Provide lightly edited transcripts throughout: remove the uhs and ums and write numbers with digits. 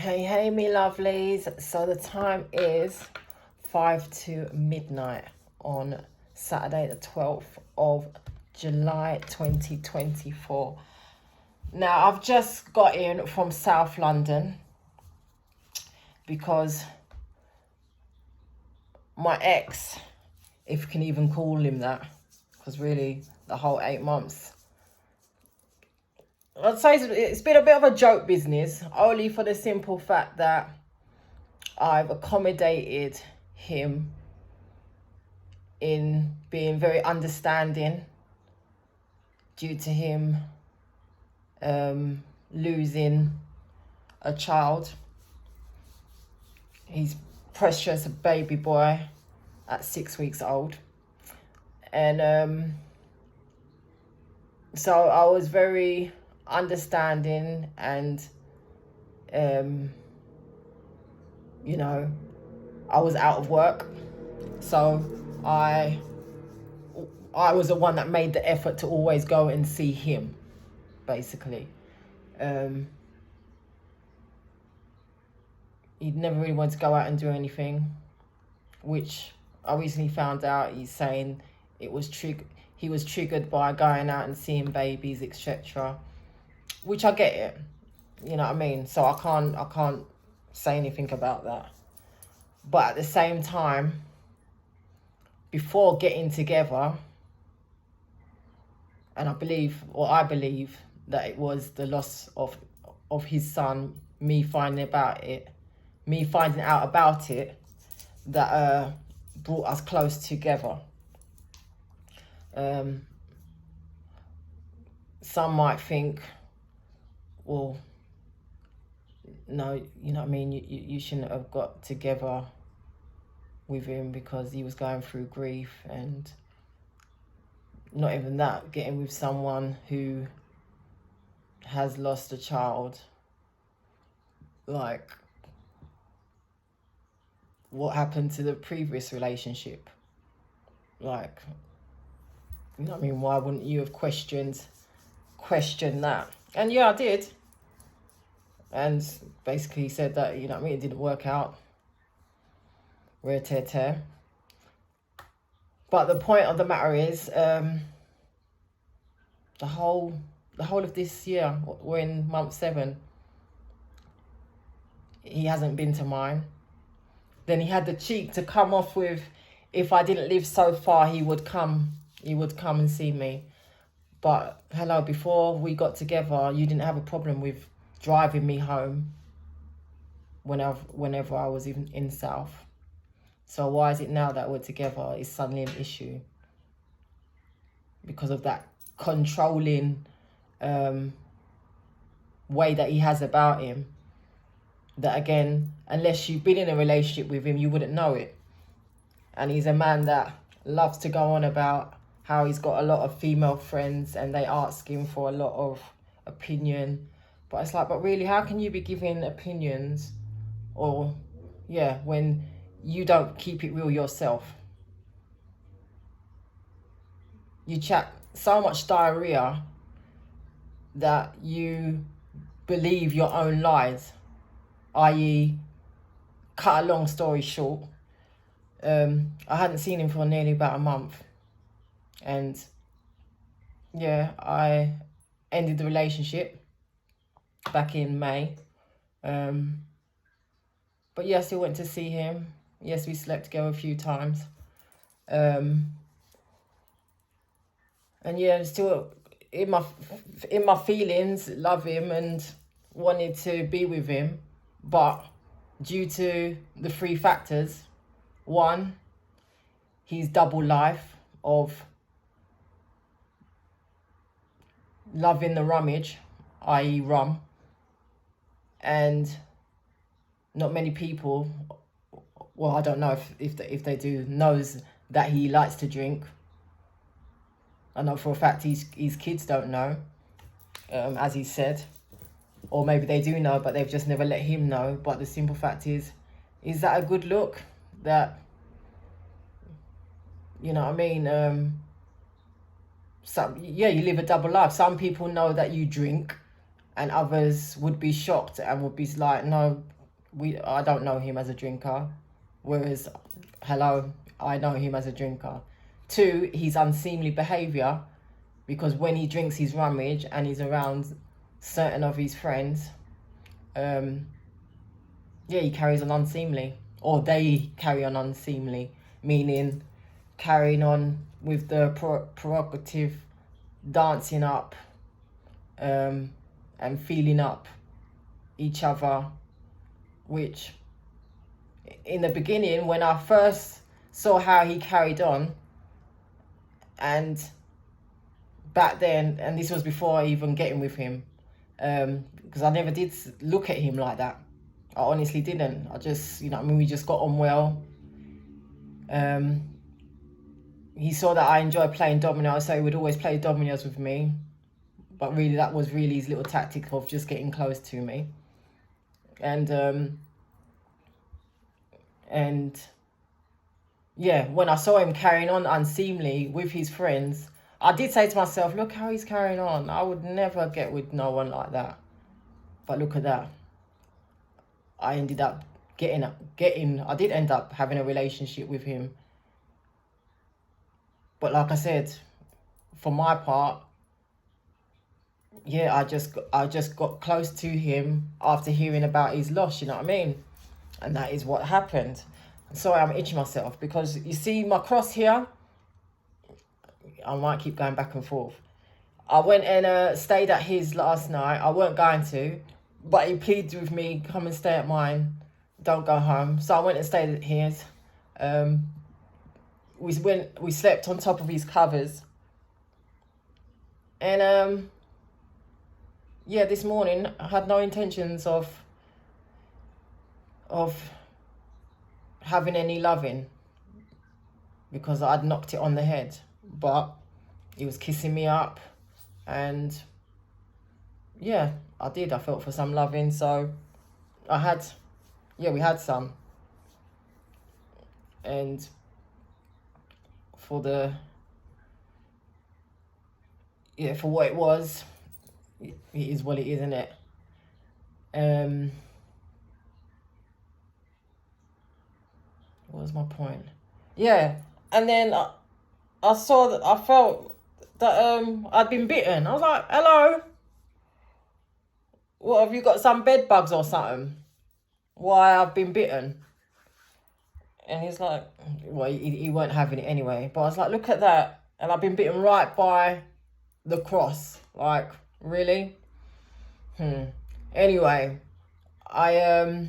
Hey, me lovelies. So the time is 5 to midnight on Saturday, the 12th of July 2024. Now, I've just got in from South London because my ex, if you can even call him that, because really the whole 8 months, I'd say it's been a bit of a joke business, only for the simple fact that I've accommodated him in being very understanding due to him losing a child. He's precious, a baby boy at 6 weeks old. And so I was very understanding and I was out of work, so I was the one that made the effort to always go and see him, basically. He never really wanted to go out and do anything, which I recently found out he's saying he was triggered by going out and seeing babies, etc. Which I get it, you know what I mean? So I can't say anything about that. But at the same time, before getting together, and I believe that it was the loss of his son, me finding out about it, that brought us close together. Some might think, well, no, you know what I mean, you shouldn't have got together with him because he was going through grief, and not even that, getting with someone who has lost a child, like, what happened to the previous relationship? Like, you know what I mean, why wouldn't you have questioned that? And yeah, I did. And basically said that, you know what I mean, it didn't work out. Tear. But the point of the matter is, the whole of this year, we're in month 7, he hasn't been to mine. Then he had the cheek to come off with, if I didn't live so far, he would come and see me. But hello, before we got together, you didn't have a problem with driving me home whenever I was even in South. So why is it now that we're together is suddenly an issue? Because of that controlling way that he has about him. That again, unless you've been in a relationship with him, you wouldn't know it. And he's a man that loves to go on about how he's got a lot of female friends and they ask him for a lot of opinion. But it's like, but really, how can you be giving opinions when you don't keep it real yourself? You chat so much diarrhea that you believe your own lies, i.e., cut a long story short, I hadn't seen him for nearly about a month. And yeah, I ended the relationship back in May. But yes, I still went to see him. Yes, we slept together a few times. And yeah, still in my feelings, love him and wanted to be with him. But due to the 3 factors, 1, his double life of loving the rummage, i.e. rum, and not many people, well, I don't know if they do, knows that he likes to drink. I know for a fact his kids don't know, as he said. Or maybe they do know, but they've just never let him know. But the simple fact is that a good look? That, you know what I mean? You live a double life. Some people know that you drink and others would be shocked and would be like, no, I don't know him as a drinker. Whereas, hello, I know him as a drinker. 2, his unseemly behaviour, because when he drinks his rummage and he's around certain of his friends, he carries on unseemly, or they carry on unseemly, meaning carrying on with the prerogative, dancing up, and feeling up each other, which in the beginning, when I first saw how he carried on, and back then, and this was before even getting with him, because I never did look at him like that. I honestly didn't. I just, we just got on well. He saw that I enjoyed playing dominoes, so he would always play dominoes with me. But really, that was really his little tactic of just getting close to me. And yeah, when I saw him carrying on unseemly with his friends, I did say to myself, look how he's carrying on. I would never get with no one like that. But look at that. I ended up I did end up having a relationship with him. But like I said, for my part, yeah, I just got close to him after hearing about his loss, you know what I mean? And that is what happened. Sorry, I'm itching myself, because you see my cross here? I might keep going back and forth. I went and stayed at his last night. I weren't going to, but he pleaded with me, come and stay at mine. Don't go home. So I went and stayed at his. We slept on top of his covers. And yeah, this morning I had no intentions of having any loving, because I'd knocked it on the head. But he was kissing me up, and yeah, I did. I felt for some loving, so we had some. And for what it was, it is what it is, isn't it? What was my point? Yeah, and then I felt that I'd been bitten. I was like, hello, what, have you got some bed bugs or something? Why I've been bitten? And he's like, well, he weren't having it anyway. But I was like, look at that. And I've been bitten right by the cross. Like, really? Anyway, I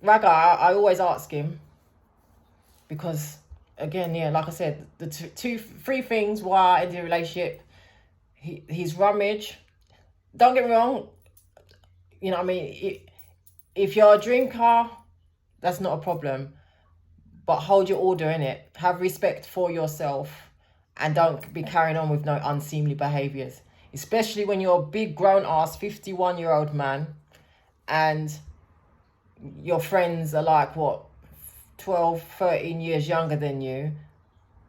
always ask him, because again, yeah, like I said, the three things why I ended the relationship: his rummage. Don't get me wrong, you know what I mean. If you're a drinker, that's not a problem, but hold your order, innit? Have respect for yourself, and don't be carrying on with no unseemly behaviours, especially when you're a big grown ass 51-year-old man, and your friends are like, what, 12, 13 years younger than you.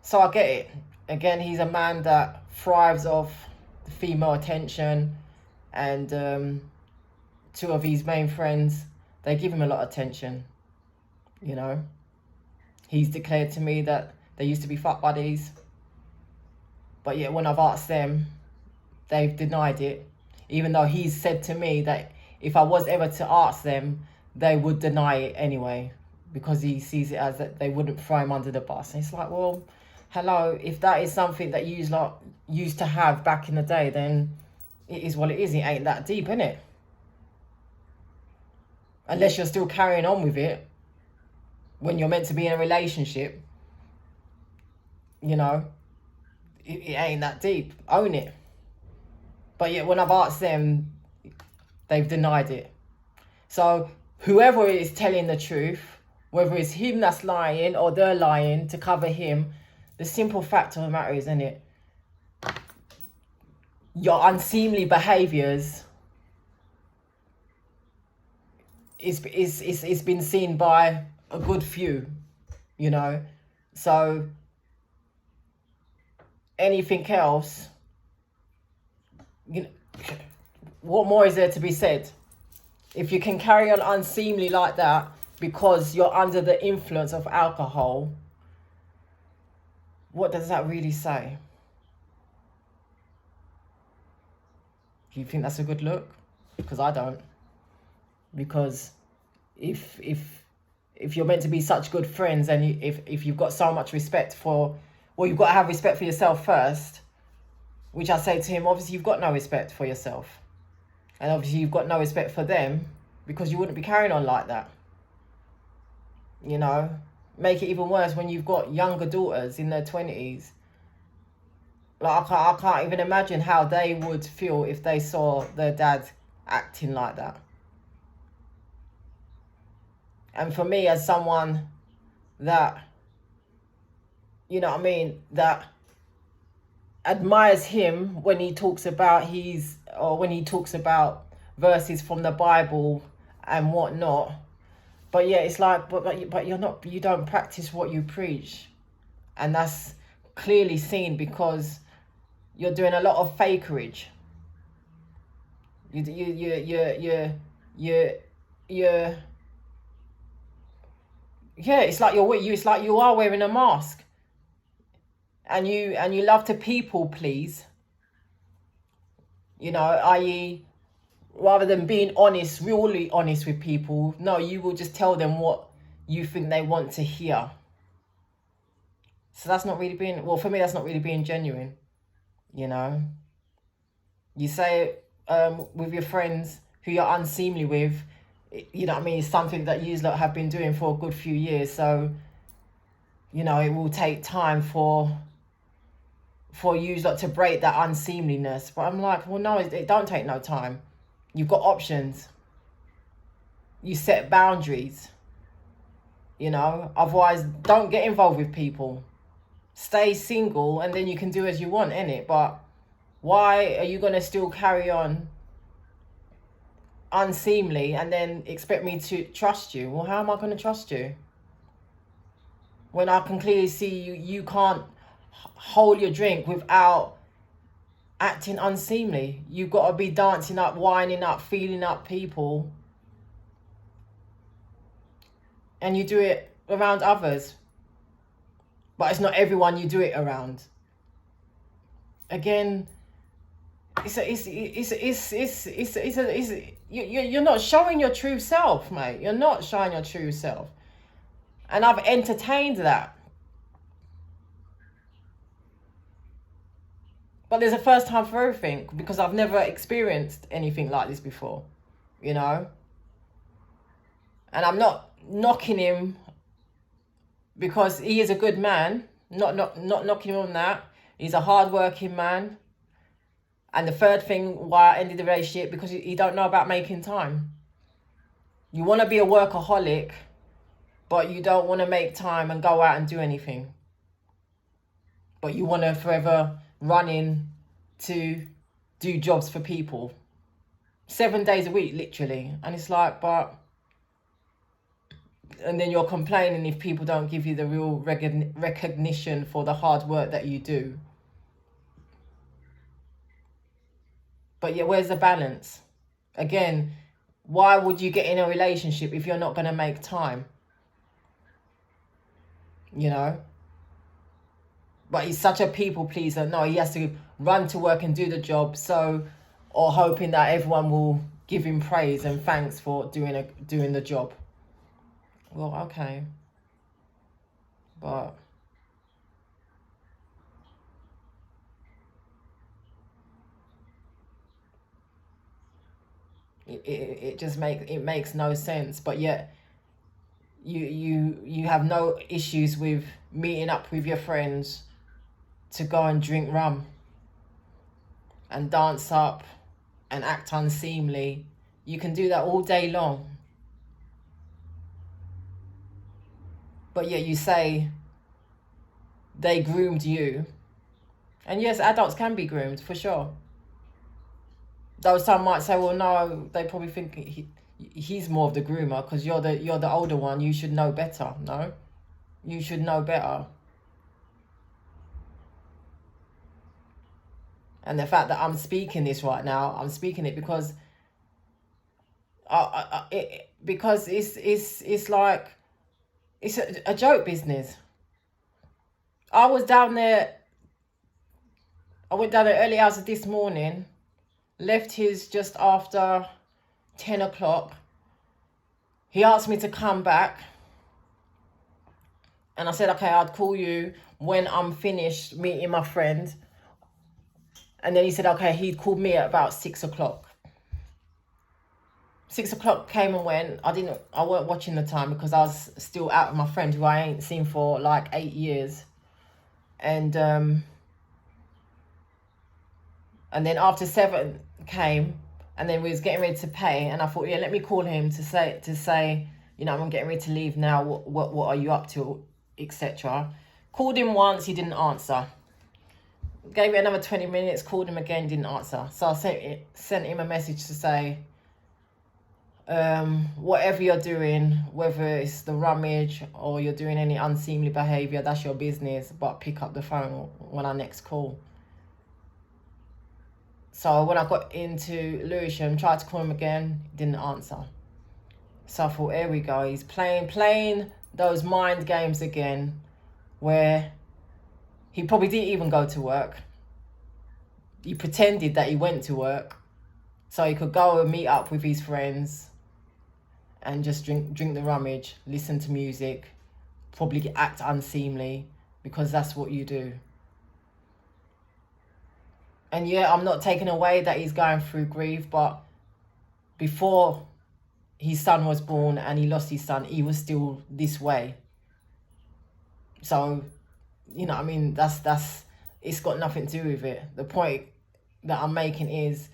So I get it. Again, he's a man that thrives off female attention, and 2 of his main friends, they give him a lot of attention, you know. He's declared to me that they used to be fuck buddies, but yet when I've asked them, they've denied it, even though he's said to me that if I was ever to ask them, they would deny it anyway, because he sees it as that they wouldn't throw him under the bus. And it's like, well, hello, if that is something that you lot used to have back in the day, then it is what it is. It ain't that deep, innit? Unless you're still carrying on with it when you're meant to be in a relationship, you know, it ain't that deep. Own it. But yet when I've asked them, they've denied it. So whoever is telling the truth, whether it's him that's lying or they're lying to cover him, the simple fact of the matter is, isn't it, your unseemly behaviours is been seen by a good few, you know. So anything else, you know, what more is there to be said? If you can carry on unseemly like that because you're under the influence of alcohol, what does that really say? Do you think that's a good look? Because I don't. Because if you're meant to be such good friends, and if you've got so much respect for, well, you've got to have respect for yourself first, which I say to him, obviously you've got no respect for yourself. And obviously you've got no respect for them, because you wouldn't be carrying on like that. You know, make it even worse when you've got younger daughters in their 20s. Like, I can't even imagine how they would feel if they saw their dad acting like that. And for me, as someone that, you know what I mean, that admires him when he talks about when he talks about verses from the Bible and whatnot, but yeah, it's like, but you don't practice what you preach, and that's clearly seen because you're doing a lot of fakerage. Yeah, it's like it's like you are wearing a mask, and you love to people please. You know, i.e., rather than being honest, really honest with people, no, you will just tell them what you think they want to hear. So that's not really being, well, for me, that's not really being genuine. You know, you say with your friends who you're unseemly with, you know what I mean, it's something that you lot have been doing for a good few years. So, you know, it will take time for you lot to break that unseemliness. But I'm like, well, no, it don't take no time. You've got options. You set boundaries. You know, otherwise don't get involved with people. Stay single, and then you can do as you want, innit? But why are you going to still carry on unseemly and then expect me to trust you? Well, how am I going to trust you when I can clearly see you can't hold your drink without acting unseemly? You've got to be dancing up, winding up, feeling up people, and you do it around others, but it's not everyone you do it around. Again, you're not showing your true self, mate. You're not showing your true self, and I've entertained that. But there's a first time for everything, because I've never experienced anything like this before, you know. And I'm not knocking him, because he is a good man. Not knocking him on that. He's a hard-working man. And the third thing why I ended the relationship, because you don't know about making time. You want to be a workaholic, but you don't want to make time and go out and do anything. But you want to forever run in to do jobs for people 7 days a week, literally. And it's like, but... And then you're complaining if people don't give you the real recognition for the hard work that you do. But yeah, where's the balance? Again, why would you get in a relationship if you're not going to make time? You know? But he's such a people pleaser. No, he has to run to work and do the job, or hoping that everyone will give him praise and thanks for doing the job. Well, okay. But it just makes no sense. But yet you have no issues with meeting up with your friends to go and drink rum and dance up and act unseemly. You can do that all day long. But yet you say they groomed you. And yes, adults can be groomed, for sure. Though some might say, well, no, they probably think he's more of the groomer because you're the older one. You should know better. No, you should know better. And the fact that I'm speaking this right now, I'm speaking it because because it's like, it's a joke business. I went down there early hours of this morning, left his just after 10 o'clock. He asked me to come back. And I said, okay, I'd call you when I'm finished meeting my friend. And then he said, okay, he'd called me at about 6 o'clock. 6 o'clock came and went. I weren't watching the time because I was still out with my friend who I ain't seen for like 8 years. And then after 7 came, and then we was getting ready to pay, and I thought, yeah, let me call him to say, you know, I'm getting ready to leave now. What are you up to, etc. Called him once, he didn't answer. Gave it another 20 minutes, called him again, didn't answer. So I sent him a message to say, whatever you're doing, whether it's the rummage or you're doing any unseemly behaviour, that's your business, but pick up the phone when I next call. So when I got into Lewisham, tried to call him again, didn't answer. So I thought, here we go, he's playing those mind games again, where he probably didn't even go to work. He pretended that he went to work so he could go and meet up with his friends and just drink the rummage, listen to music, probably act unseemly, because that's what you do. And yeah, I'm not taking away that he's going through grief, but before his son was born and he lost his son, he was still this way. So, you know what I mean, that's it's got nothing to do with it. The point that I'm making is,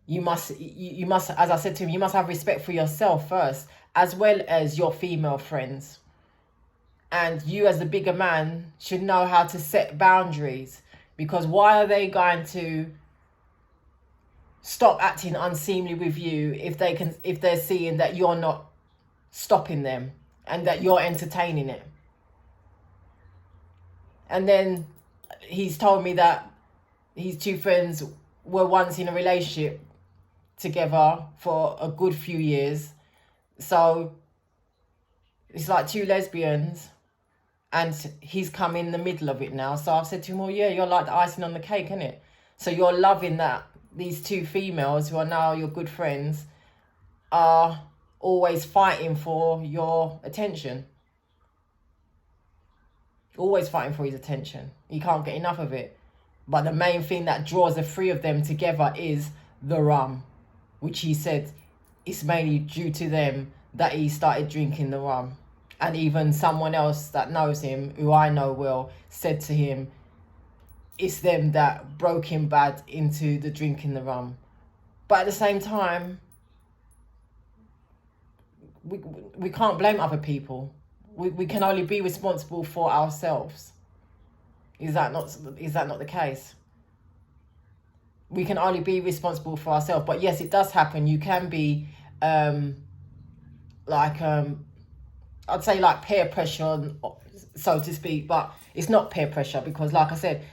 you must, as I said to him, you must have respect for yourself first, as well as your female friends. And you as the bigger man should know how to set boundaries, because why are they going to stop acting unseemly with you if they're seeing that you're not stopping them and that you're entertaining it? And then he's told me that his two friends were once in a relationship together for a good few years. So it's like two lesbians, and he's come in the middle of it now. So I've said to him, well, yeah, you're like the icing on the cake, isn't it? So you're loving that these two females who are now your good friends are always fighting for your attention. Always fighting for his attention. He can't get enough of it. But the main thing that draws the three of them together is the rum, which he said it's mainly due to them that he started drinking the rum. And even someone else that knows him, who I know well, said to him, it's them that broke him bad into the drinking the rum. But at the same time, we can't blame other people. We can only be responsible for ourselves. Is that not the case? We can only be responsible for ourselves. But yes, it does happen. You can be I'd say like peer pressure, so to speak, but it's not peer pressure, because like I said,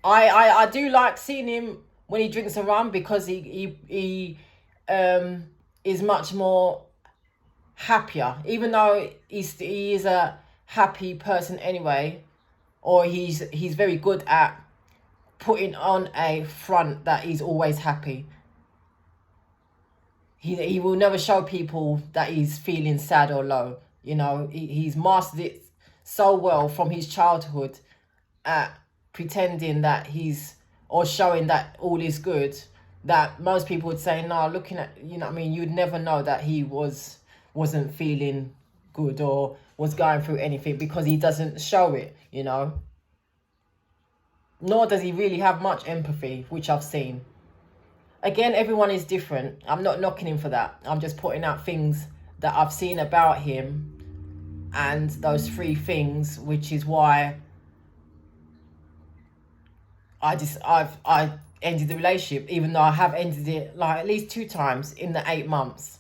I do like seeing him when he drinks a rum, because he is much more happier, even though he is a happy person anyway, or he's very good at putting on a front that he's always happy. He will never show people that he's feeling sad or low. You know, he's mastered it so well from his childhood at pretending that or showing that all is good, that most people would say, no, looking at, you know what I mean, you'd never know that he wasn't feeling good or was going through anything, because he doesn't show it, you know. Nor does he really have much empathy, which I've seen. Again, everyone is different. I'm not knocking him for that. I'm just putting out things that I've seen about him, and those three things, which is why I ended the relationship, even though I have ended it like at least 2 times in the 8 months.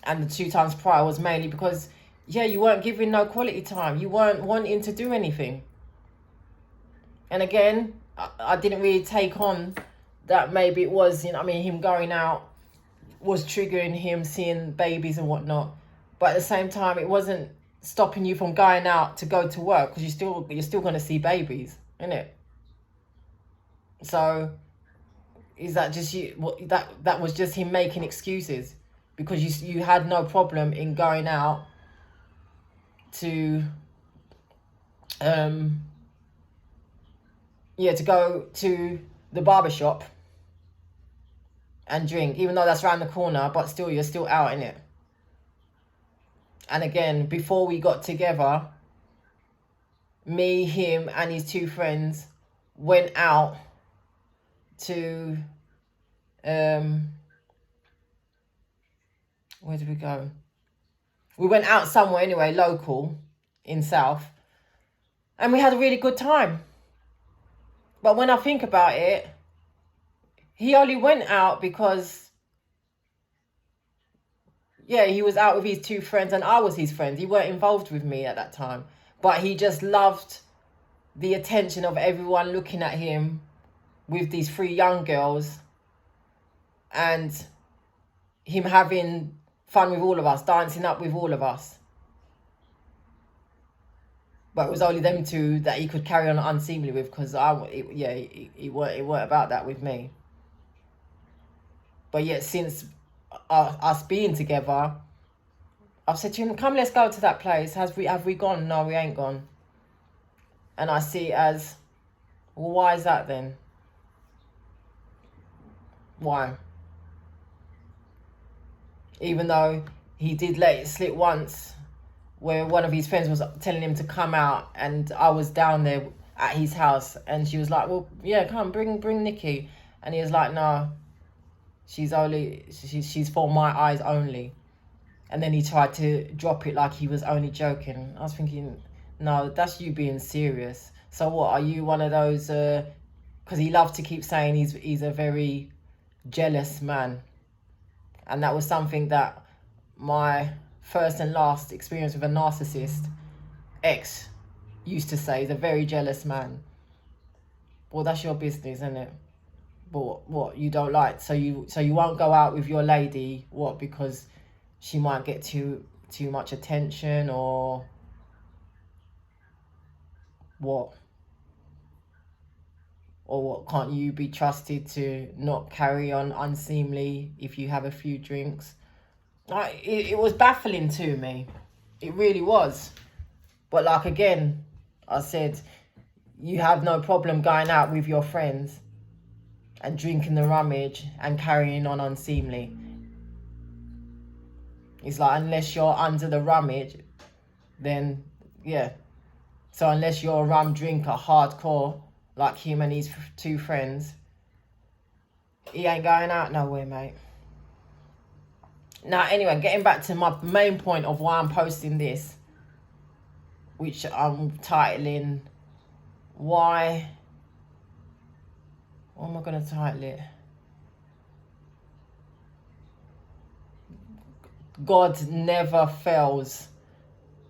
And the 2 times prior was mainly because yeah, you weren't giving no quality time. You weren't wanting to do anything. And again, I didn't really take on that maybe it was, I mean, him going out was triggering him seeing babies and whatnot. But at the same time, it wasn't stopping you from going out to go to work, because you're still going to see babies, innit? So is that just you? That was just him making excuses, because you had no problem in going out to to go to the barbershop and drink, even though that's around the corner, but still, you're still out in it. And again, before we got together, me, him, and his two friends went out to, where did we go? We went out somewhere anyway, local, in South, and we had a really good time. But when I think about it, he only went out because, yeah, he was out with his two friends and I was his friend. He weren't involved with me at that time. But he just loved the attention of everyone looking at him with these three young girls, and him having fun with all of us, dancing up with all of us. But it was only them two that he could carry on unseemly with, because it weren't about that with me. But yet, since us being together, I've said to him, come, let's go to that place. Have we gone? No, we ain't gone. And I see it as, well, why is that then? Why? Even though he did let it slip once, where one of his friends was telling him to come out, and I was down there at his house, and she was like, well, yeah, come, bring Nikki. And he was like, no, she's for my eyes only. And then he tried to drop it like he was only joking. I was thinking, no, that's you being serious. So what, are you one of those, because he loved to keep saying he's a very jealous man. And that was something that my first and last experience with a narcissist ex used to say, he's a very jealous man. Well, that's your business, isn't it? But what, you don't like, so you won't go out with your lady, what, because she might get too much attention, or what? Or what, can't you be trusted to not carry on unseemly if you have a few drinks? It was baffling to me. It really was. But like, again, I said, you have no problem going out with your friends and drinking the rummage and carrying on unseemly. It's like, unless you're under the rummage, then yeah. So unless you're a rum drinker, hardcore, like him and his two friends, he ain't going out nowhere, mate. Now, anyway, getting back to my main point of why I'm posting this, which I'm titling, what am I going to title it? God never fails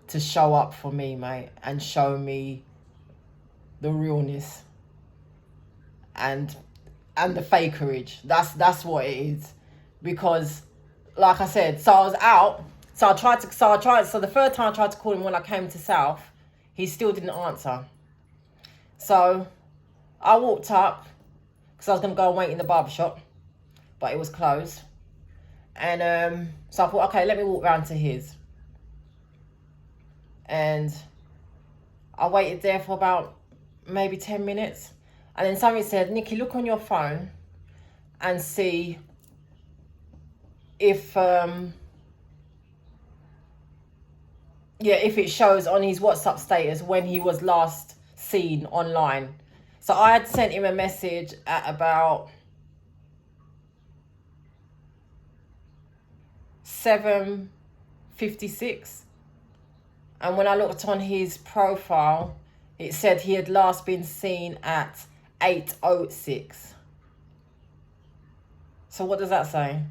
to show up for me, mate, and show me the realness and the fakerage. That's what it is. Because, like I said, so I was out. So the third time I tried to call him when I came to South, he still didn't answer. So I walked up, because I was going to go and wait in the barbershop, but it was closed. And so I thought, okay, let me walk round to his. And I waited there for about maybe 10 minutes. And then somebody said, Nikki, look on your phone and see if it shows on his WhatsApp status when he was last seen online. So I had sent him a message at about 7:56. And when I looked on his profile, it said he had last been seen at 8:06. So what does that say?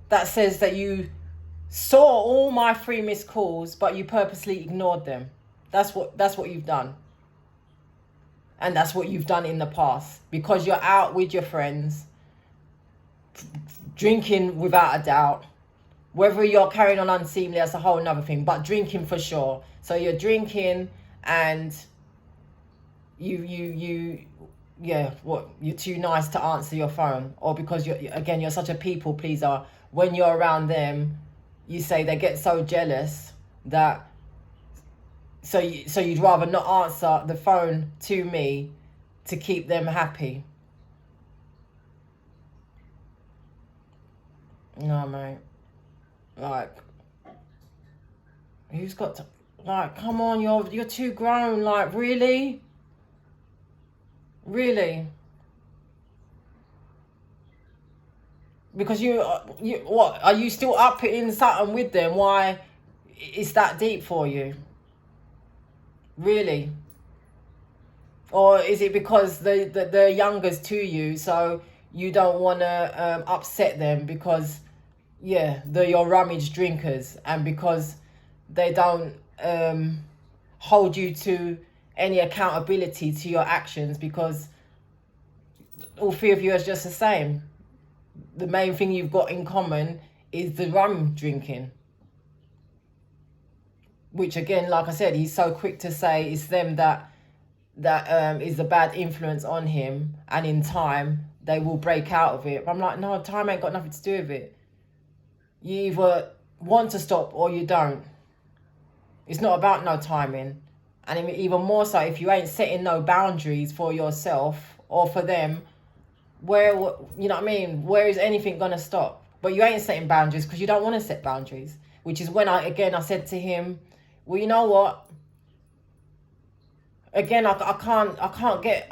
That says that you saw all my 3 missed calls, but you purposely ignored them. That's what you've done. And that's what you've done in the past, because you're out with your friends, drinking without a doubt. Whether you're carrying on unseemly, that's a whole nother thing, but drinking for sure. So you're drinking and you're too nice to answer your phone, or because you're such a people pleaser. When you're around them, you say they get so jealous that so you'd rather not answer the phone to me to keep them happy. No, mate. Like, who's got to, like, come on, you're too grown. Like, really? Because you what, are you still up in something with them? Why it's that deep for you? Really? Or is it because they're youngest to you, so you don't want to upset them because, they're your rummage drinkers, and because they don't hold you to any accountability to your actions, because all 3 of you are just the same. The main thing you've got in common is the rum drinking. Which, again, like I said, he's so quick to say it's them that is a bad influence on him, and in time they will break out of it. But I'm like, no, time ain't got nothing to do with it. You either want to stop or you don't. It's not about no timing. And even more so, if you ain't setting no boundaries for yourself or for them, where, you know what I mean, where is anything gonna stop? But you ain't setting boundaries because you don't want to set boundaries, which is when I said to him, well, you know what? Again, I can't get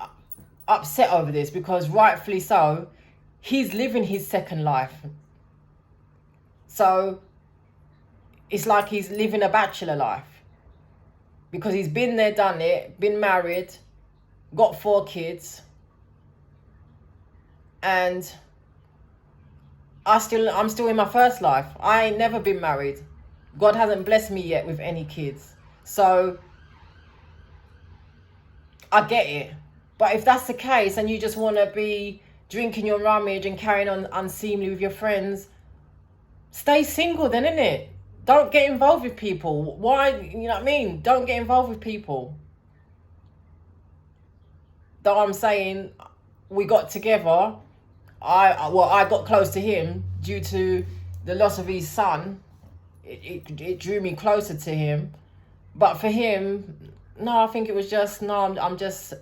upset over this, because rightfully so, he's living his second life. So it's like he's living a bachelor life, because he's been there, done it, been married, got 4 kids, and I'm still in my first life. I ain't never been married. God hasn't blessed me yet with any kids. So I get it. But if that's the case and you just want to be drinking your rummage and carrying on unseemly with your friends, stay single then, innit? Don't get involved with people. Why, you know what I mean? Don't get involved with people. Though I'm saying we got together, I got close to him due to the loss of his son. It drew me closer to him. But for him, no, I think it was just, no, I'm just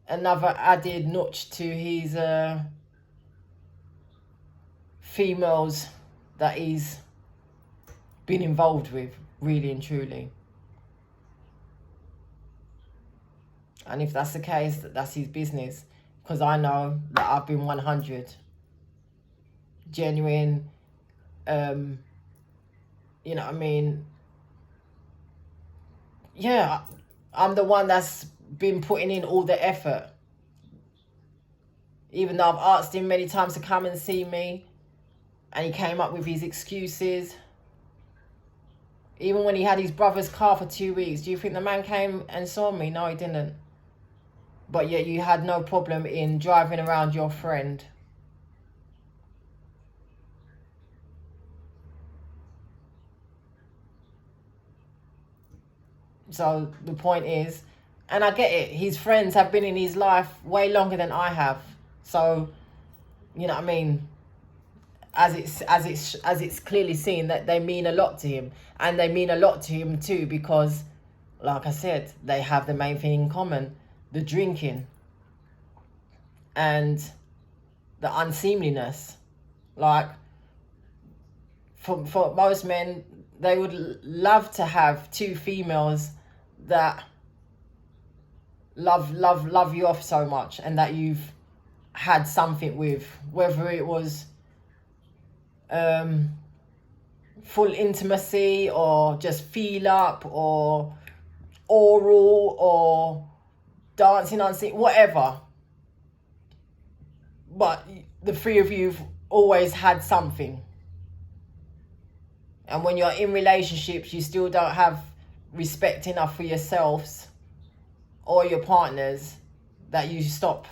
another added notch to his females that he's been involved with, really and truly. And if that's the case, that's his business. Because I know that I've been 100. Genuine, you know what I mean? Yeah, I'm the one that's been putting in all the effort. Even though I've asked him many times to come and see me, and he came up with his excuses. Even when he had his brother's car for 2 weeks, do you think the man came and saw me? No, he didn't. But yet you had no problem in driving around your friend. So the point is, and I get it, his friends have been in his life way longer than I have. So, you know what I mean? As it's clearly seen that they mean a lot to him. And they mean a lot to him too, because, like I said, they have the main thing in common. The drinking. And the unseemliness. Like, for most men, they would love to have 2 females that love you off so much, and that you've had something with, whether it was full intimacy or just feel up or oral or dancing on scene, whatever. But the 3 of you always had something. And when you're in relationships, you still don't have respect enough for yourselves or your partners, that you stop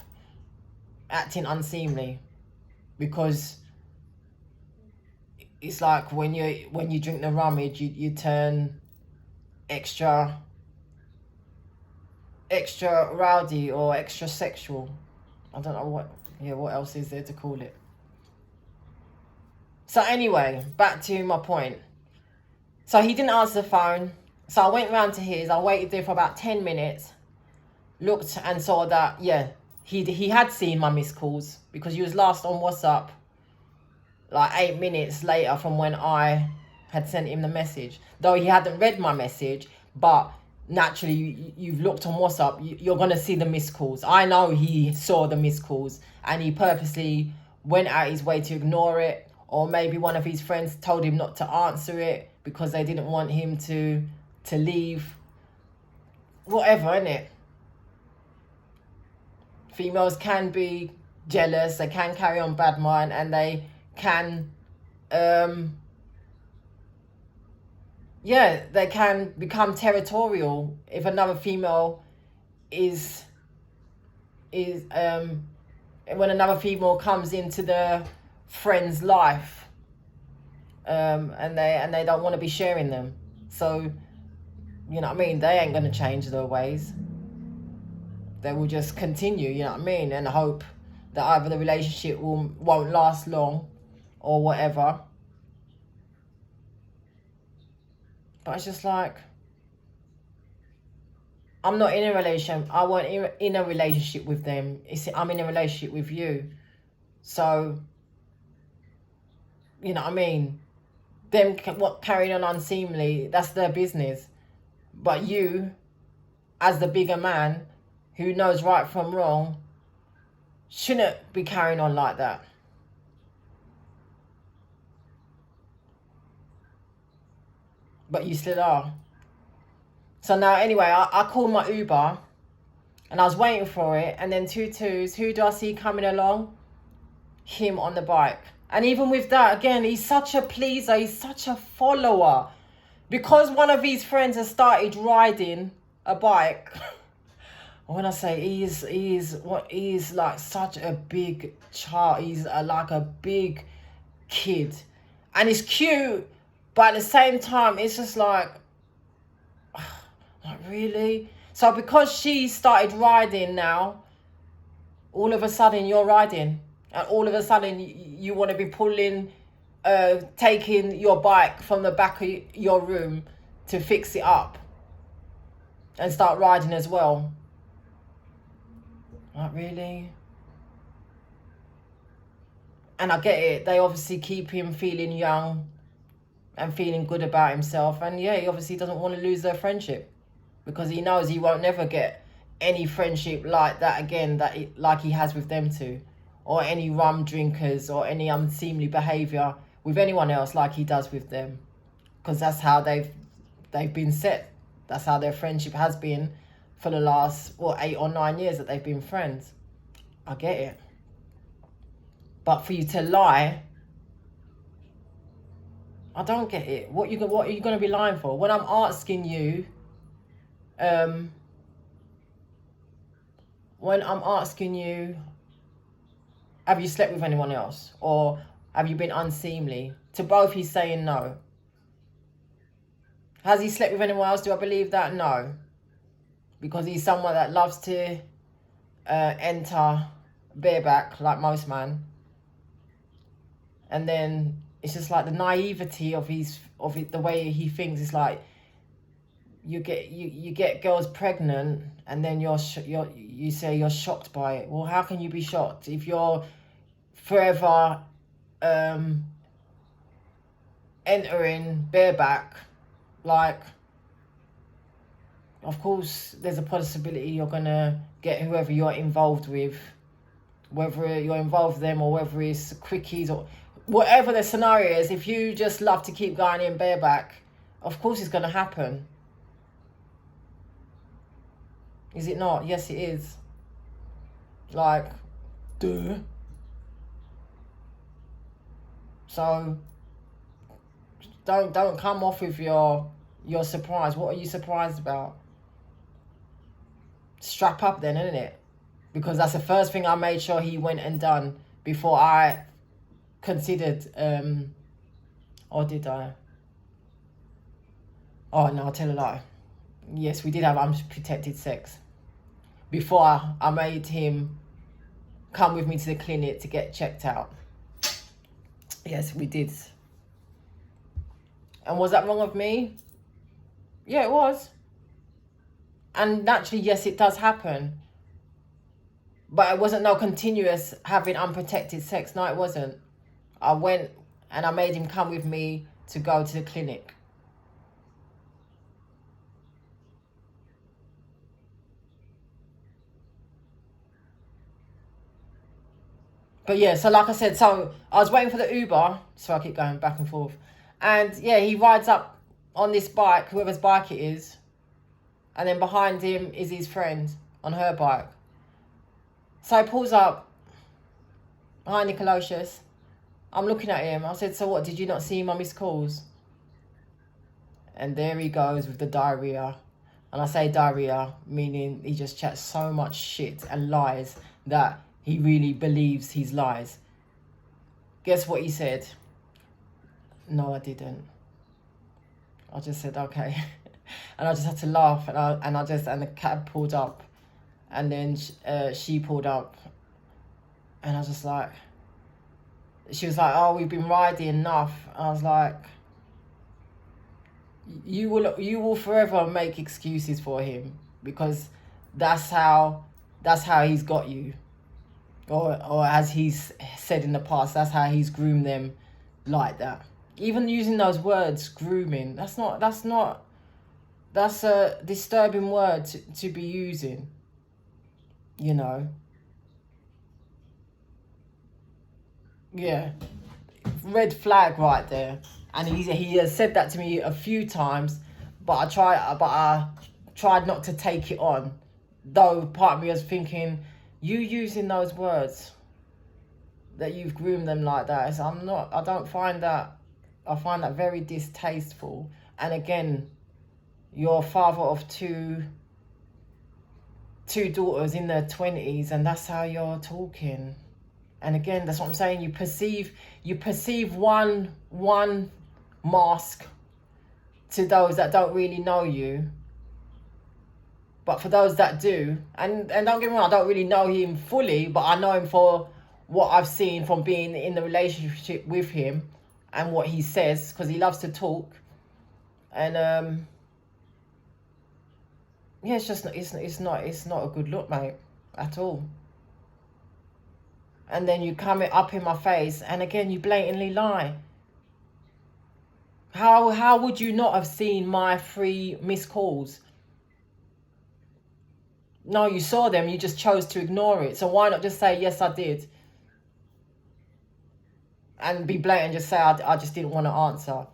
acting unseemly. Because it's like when you drink the rummage, you turn extra rowdy or extra sexual. I don't know what else is there to call it. So anyway, back to my point. So he didn't answer the phone. So I went round to his. I waited there for about 10 minutes. Looked and saw that, yeah, he had seen my missed calls, because he was last on WhatsApp like 8 minutes later from when I had sent him the message. Though he hadn't read my message, but naturally you've looked on WhatsApp, you're going to see the missed calls. I know he saw the missed calls and he purposely went out his way to ignore it. Or maybe one of his friends told him not to answer it because they didn't want him to leave. Whatever, innit? Females can be jealous, they can carry on bad mind, and they can, they can become territorial if another female when another female comes into the friend's life, and they don't want to be sharing them. So, you know what I mean, they ain't going to change their ways. They will just continue, you know what I mean, and hope that either the relationship won't last long or whatever. But it's just like, I'm not in a relationship. I wasn't in a relationship with them. I'm in a relationship with you. So, you know what I mean? Them carrying on unseemly, that's their business. But you, as the bigger man who knows right from wrong, shouldn't be carrying on like that. But you still are. So now, anyway, I called my Uber and I was waiting for it. And then two twos, who do I see coming along? Him on the bike. And even with that, again, he's such a pleaser. He's such a follower. Because one of his friends has started riding a bike. When I say he is like such a big child. He's like a big kid. And he's cute. But at the same time, it's just like really? So because she started riding now, all of a sudden you're riding. And all of a sudden you want to be taking your bike from the back of your room to fix it up. And start riding as well. Like, really? And I get it. They obviously keep him feeling young and feeling good about himself. And yeah, he obviously doesn't want to lose their friendship. Because he knows he won't never get any friendship like that again, like he has with them two. Or any rum drinkers or any unseemly behaviour with anyone else like he does with them. Because that's how they've been set. That's how their friendship has been for the last 8 or 9 years that they've been friends. I get it. But for you to lie, I don't get it. What are you going to be lying for? When I'm asking you, have you slept with anyone else? Or have you been unseemly? To both, he's saying no. Has he slept with anyone else? Do I believe that? No. Because he's someone that loves to enter bareback like most men. And then it's just like the naivety of the way he thinks. It's like you get girls pregnant and then you say you're shocked by it. Well, how can you be shocked if you're forever entering bareback? Like, of course, there's a possibility you're going to get whoever you're involved with, whether you're involved with them or whether it's quickies or whatever the scenario is. If you just love to keep going in bareback, of course it's going to happen. Is it not? Yes, it is. Like, duh. So don't come off with your surprise. What are you surprised about? Strap up then, isn't it? Because that's the first thing I made sure he went and done before I considered, or did I? Oh no, I'll tell a lie. Yes, we did have unprotected sex. Before I made him come with me to the clinic to get checked out. Yes, we did. And was that wrong of me? Yeah, it was. And naturally, yes, it does happen. But it wasn't no continuous having unprotected sex. No, it wasn't. I went and I made him come with me to go to the clinic. But yeah, so like I said, so I was waiting for the Uber. So I keep going back and forth. And yeah, he rides up on this bike, whoever's bike it is. And then behind him is his friend on her bike. So he pulls up. Hi, Nicolosius. I'm looking at him. I said, so what, did you not see my missed calls? And there he goes with the diarrhea. And I say diarrhea, meaning he just chats so much shit and lies that he really believes his lies. Guess what he said? No, I didn't. I just said, okay. And I just had to laugh. And the cab pulled up. And then she pulled up. And I was just like, she was like, oh, we've been riding enough. I was like, you will forever make excuses for him, because that's how he's got you, or as he's said in the past, that's how he's groomed them like that. Even using those words, grooming, that's a disturbing word to be using, you know. Yeah, red flag right there. And he has said that to me a few times, but I tried not to take it on. Though part of me was thinking, you using those words, that you've groomed them like that. So I don't find that. I find that very distasteful. And again, you're a father of two daughters in their 20s, and that's how you're talking. And again, that's what I'm saying. You perceive one mask to those that don't really know you. But for those that do, and don't get me wrong, I don't really know him fully, but I know him for what I've seen from being in the relationship with him and what he says, because he loves to talk. And yeah, it's not a good look, mate, at all. And then you come up in my face, and again, you blatantly lie. How would you not have seen my 3 missed calls? No, you saw them, you just chose to ignore it. So why not just say, yes, I did? And be blatant, just say, I just didn't want to answer.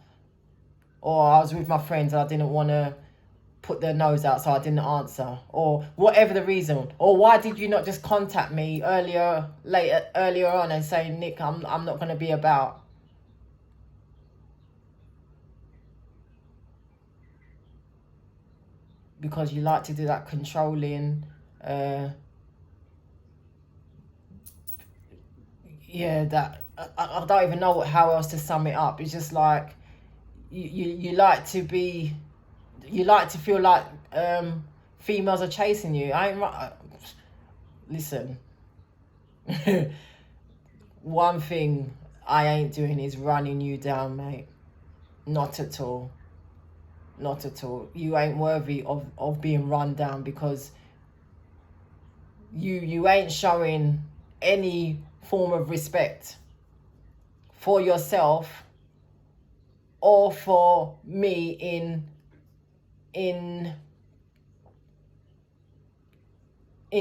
Or I was with my friends, I didn't want to put their nose out, so I didn't answer, or whatever the reason. Or why did you not just contact me earlier on and say, Nick, I'm not going to be about? Because you like to do that controlling, yeah, that I don't even know how else to sum it up. It's just like you like to be. You like to feel like females are chasing you. I ain't right. Listen. One thing I ain't doing is running you down, mate. Not at all. Not at all. You ain't worthy of being run down, because you ain't showing any form of respect for yourself or for me in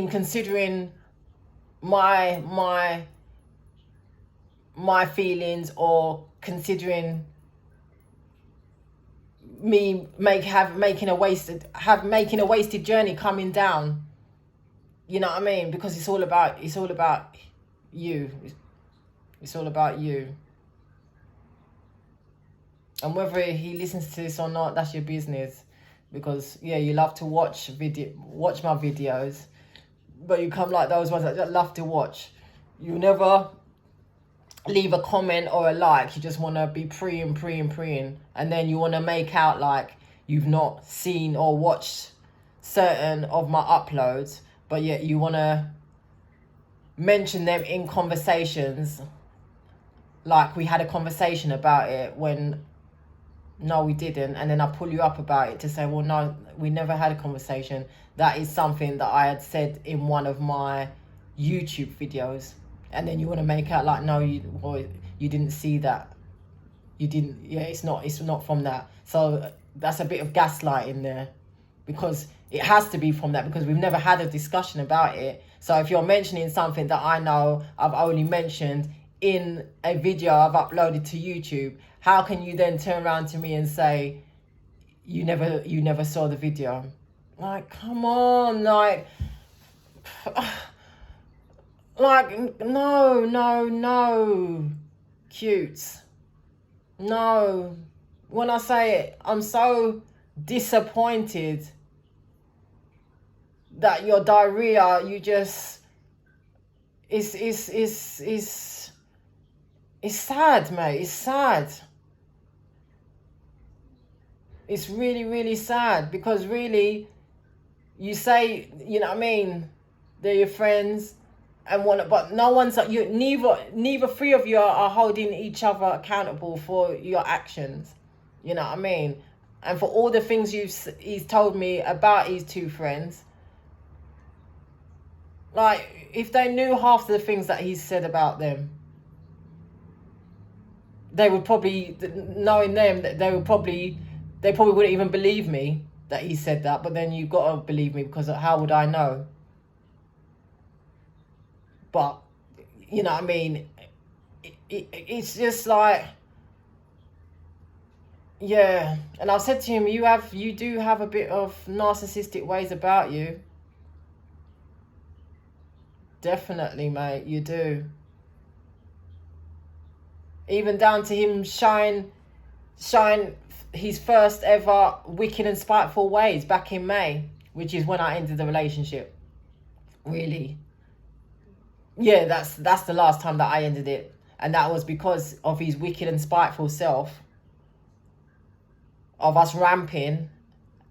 considering my feelings, or considering me making a wasted journey coming down. You know what I mean? Because it's all about you. It's all about you. And whether he listens to this or not, that's your business. Because yeah, you love to watch my videos, but you come like those ones that just love to watch. You never leave a comment or a like. You just want to be preying, and then you want to make out like you've not seen or watched certain of my uploads, but yet you want to mention them in conversations, like we had a conversation about it when no we didn't, and then I pull you up about it to say, well, no, we never had a conversation. That is something that I had said in one of my YouTube videos, and then you want to make out like, no, you didn't see that, you didn't, yeah, it's not from that. So that's a bit of gaslighting there, because it has to be from that, because we've never had a discussion about it. So if you're mentioning something that I know I've only mentioned in a video I've uploaded to YouTube, how can you then turn around to me and say you never saw the video? Like, come on, like no, cutes, no. When I say it, I'm so disappointed that your diarrhea, you just, it's sad, mate. It's sad. It's really, really sad, because really, you say, you know what I mean, they're your friends and but no one's, neither three of you are holding each other accountable for your actions. You know what I mean? And for all the things he's told me about his two friends, like, if they knew half the things that he's said about them, they would probably, knowing them, that they probably wouldn't even believe me that he said that. But then you've got to believe me, because how would I know? But, you know what I mean? It's just like, yeah. And I've said to him, you do have a bit of narcissistic ways about you. Definitely, mate, you do. Even down to him shine his first ever wicked and spiteful ways back in May, which is when I ended the relationship. Really. Yeah, that's the last time that I ended it. And that was because of his wicked and spiteful self, of us ramping.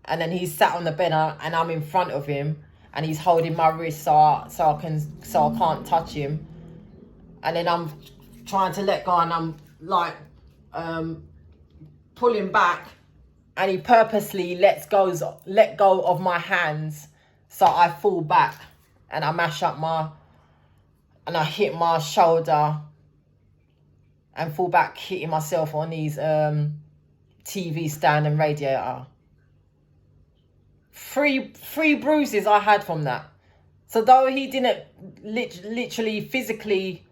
And then he's sat on the bed and I'm in front of him, and he's holding my wrist so I can't touch him. And then I'm trying to let go, and I'm like pulling back, and he purposely let go of my hands, so I fall back and I mash up and I hit my shoulder and fall back, hitting myself on his TV stand and radiator. Three bruises I had from that. So though he didn't literally physically,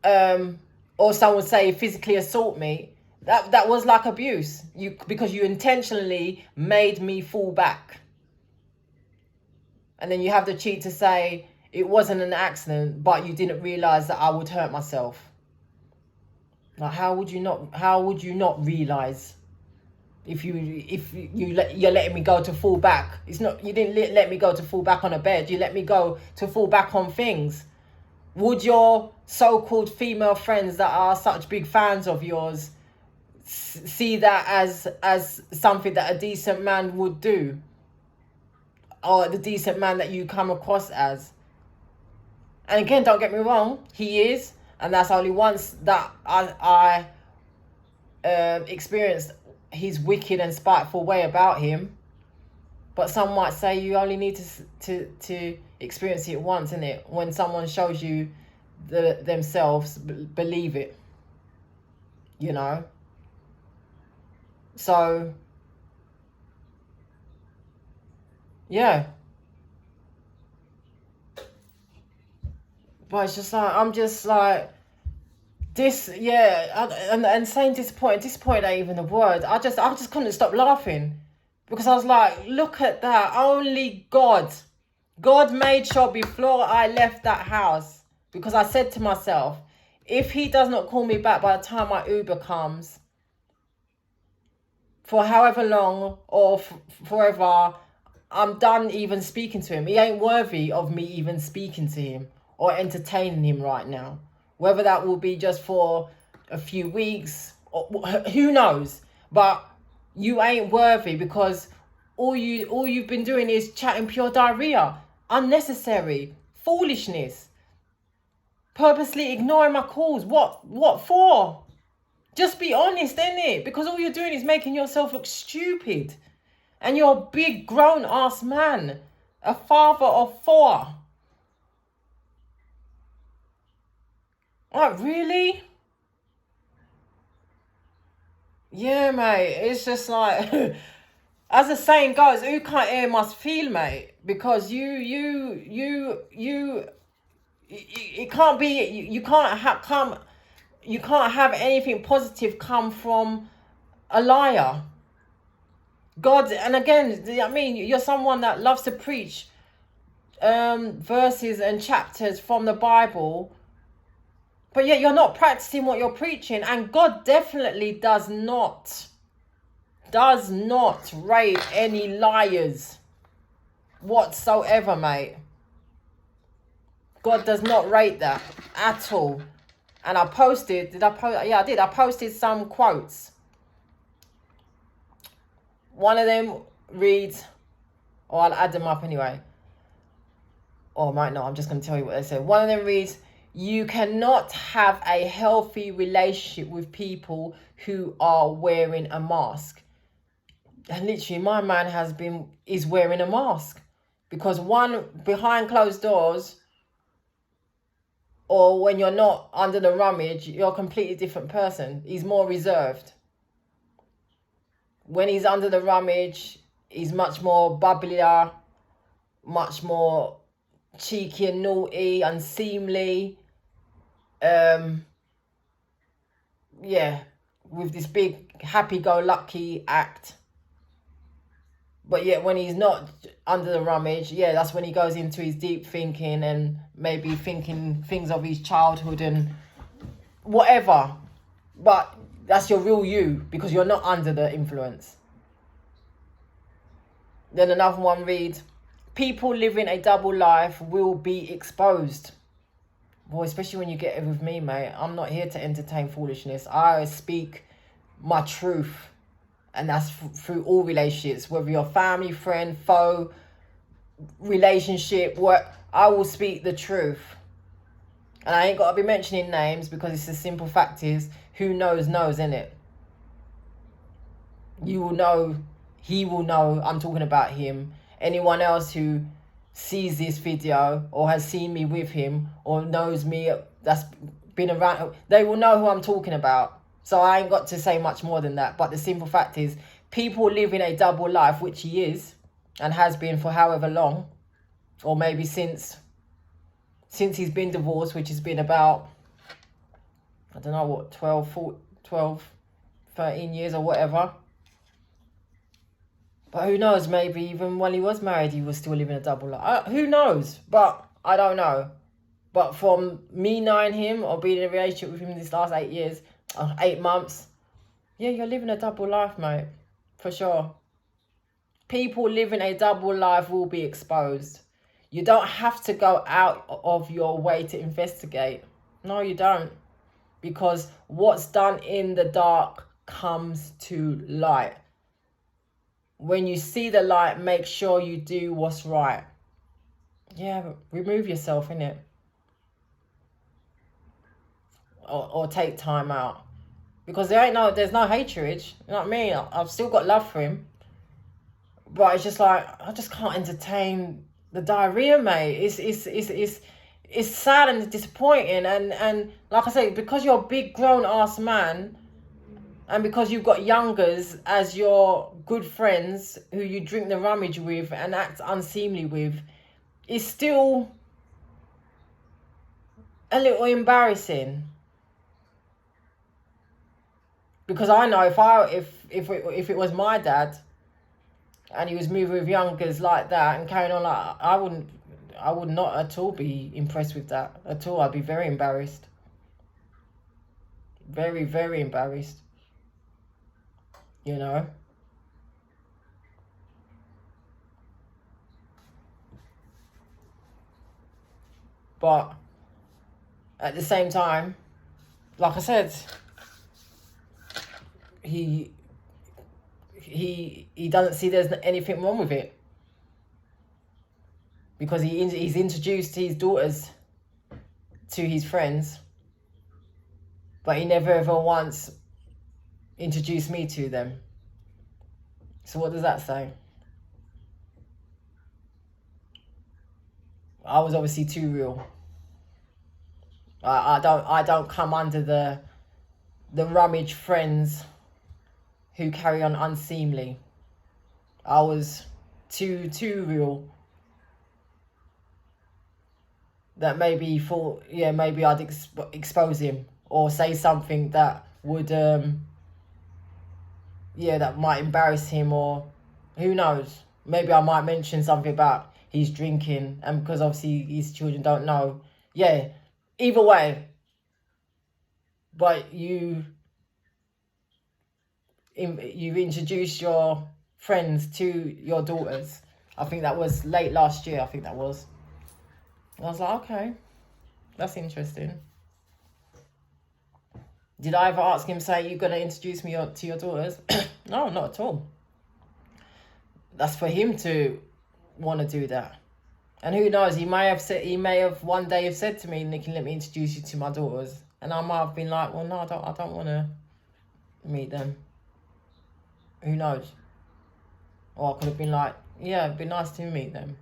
or some would say physically assault me, that was like abuse. Because you intentionally made me fall back. And then you have the cheek to say it wasn't an accident, but you didn't realize that I would hurt myself. Like, how would you not realize? If you're letting me go to fall back, it's not, you didn't let me go to fall back on a bed. You let me go to fall back on things. Would your so-called female friends that are such big fans of yours see that as something that a decent man would do, or the decent man that you come across as? And again, don't get me wrong, he is, and that's only once that I experienced his wicked and spiteful way about him. But some might say you only need to experience it once, innit? When someone shows you themselves, believe it, you know? So, yeah. But it's just like, I'm just like, this, yeah, and saying disappointed ain't even a word. I just couldn't stop laughing, because I was like, look at that. Only God made sure before I left that house, because I said to myself, if he does not call me back by the time my Uber comes, for however long or forever, I'm done even speaking to him. He ain't worthy of me even speaking to him or entertaining him right now. Whether that will be just for a few weeks, or who knows. But you ain't worthy, because all you've been doing is chatting pure diarrhea. Unnecessary. Foolishness. Purposely ignoring my calls. What for? Just be honest, innit? Because all you're doing is making yourself look stupid. And you're a big grown-ass man. A father of 4. Like, really? Yeah, mate. It's just like, as the saying goes, who can't hear must feel, mate. Because it can't be, you can't have anything positive come from a liar. God, and again, I mean, you're someone that loves to preach verses and chapters from the Bible, but yet you're not practicing what you're preaching. And God definitely does not rate any liars whatsoever, mate. God does not rate that at all. And I posted, yeah, I did. I posted some quotes. One of them reads, or I'll add them up anyway. Or I might not, I'm just going to tell you what they said. One of them reads, you cannot have a healthy relationship with people who are wearing a mask. And literally, my man is wearing a mask. Because one, behind closed doors, or when you're not under the rummage, you're a completely different person. He's more reserved. When he's under the rummage, he's much more bubblier, much more cheeky and naughty, unseemly. Yeah, with this big happy-go-lucky act. But yet when he's not under the rummage, yeah, that's when he goes into his deep thinking and maybe thinking things of his childhood and whatever. But that's your real you, because you're not under the influence. Then another one reads, people living a double life will be exposed. Boy, especially when you get it with me, mate. I'm not here to entertain foolishness. I speak my truth. And that's through all relationships, whether you're family, friend, foe, relationship, work. I will speak the truth. And I ain't got to be mentioning names, because it's the simple fact is, who knows, innit? You will know, he will know I'm talking about him. Anyone else who sees this video or has seen me with him or knows me, that's been around, they will know who I'm talking about. So I ain't got to say much more than that. But the simple fact is, people living a double life, which he is and has been for however long, or maybe since he's been divorced, which has been about, I don't know what, 12, 13 years or whatever. But who knows, maybe even when he was married, he was still living a double life. Who knows? But I don't know. But from me knowing him or being in a relationship with him this last 8 years, 8 months, yeah, you're living a double life, mate. For sure. People living a double life will be exposed. You don't have to go out of your way to investigate. No, you don't. Because what's done in the dark comes to light. When you see the light, make sure you do what's right. Yeah, remove yourself, innit? Or take time out. Because there's no hatred. You know what I mean? I've still got love for him. But it's just like, I just can't entertain the diarrhea, mate. It's sad and disappointing. And like I say, because you're a big grown-ass man, and because you've got youngers as your good friends who you drink the rummage with and act unseemly with, it's still a little embarrassing. Because I know if it was my dad and he was moving with youngers like that and carrying on like, I would not at all be impressed with that at all. I'd be very embarrassed. Very, very embarrassed. You know? But at the same time, like I said, he doesn't see there's anything wrong with it, because he's introduced his daughters to his friends, but he never ever once introduced me to them. So what does that say? I was obviously too real. I don't come under the rummage friends who carry on unseemly. I was too real. That maybe he thought, yeah, maybe I'd expose him or say something that would, that might embarrass him, or who knows. Maybe I might mention something about he's drinking, and because obviously his children don't know. Yeah, either way. But you've introduced your friends to your daughters. I think that was late last year, I think that was. I was like, okay, that's interesting. Did I ever ask him, say, you're going to introduce me to your daughters? No, not at all. That's for him to want to do that. And who knows, he may have one day have said to me, Nikki, let me introduce you to my daughters. And I might have been like, well, no, I don't want to meet them. Who knows? Or I could have been like, yeah, it'd be nice to meet them.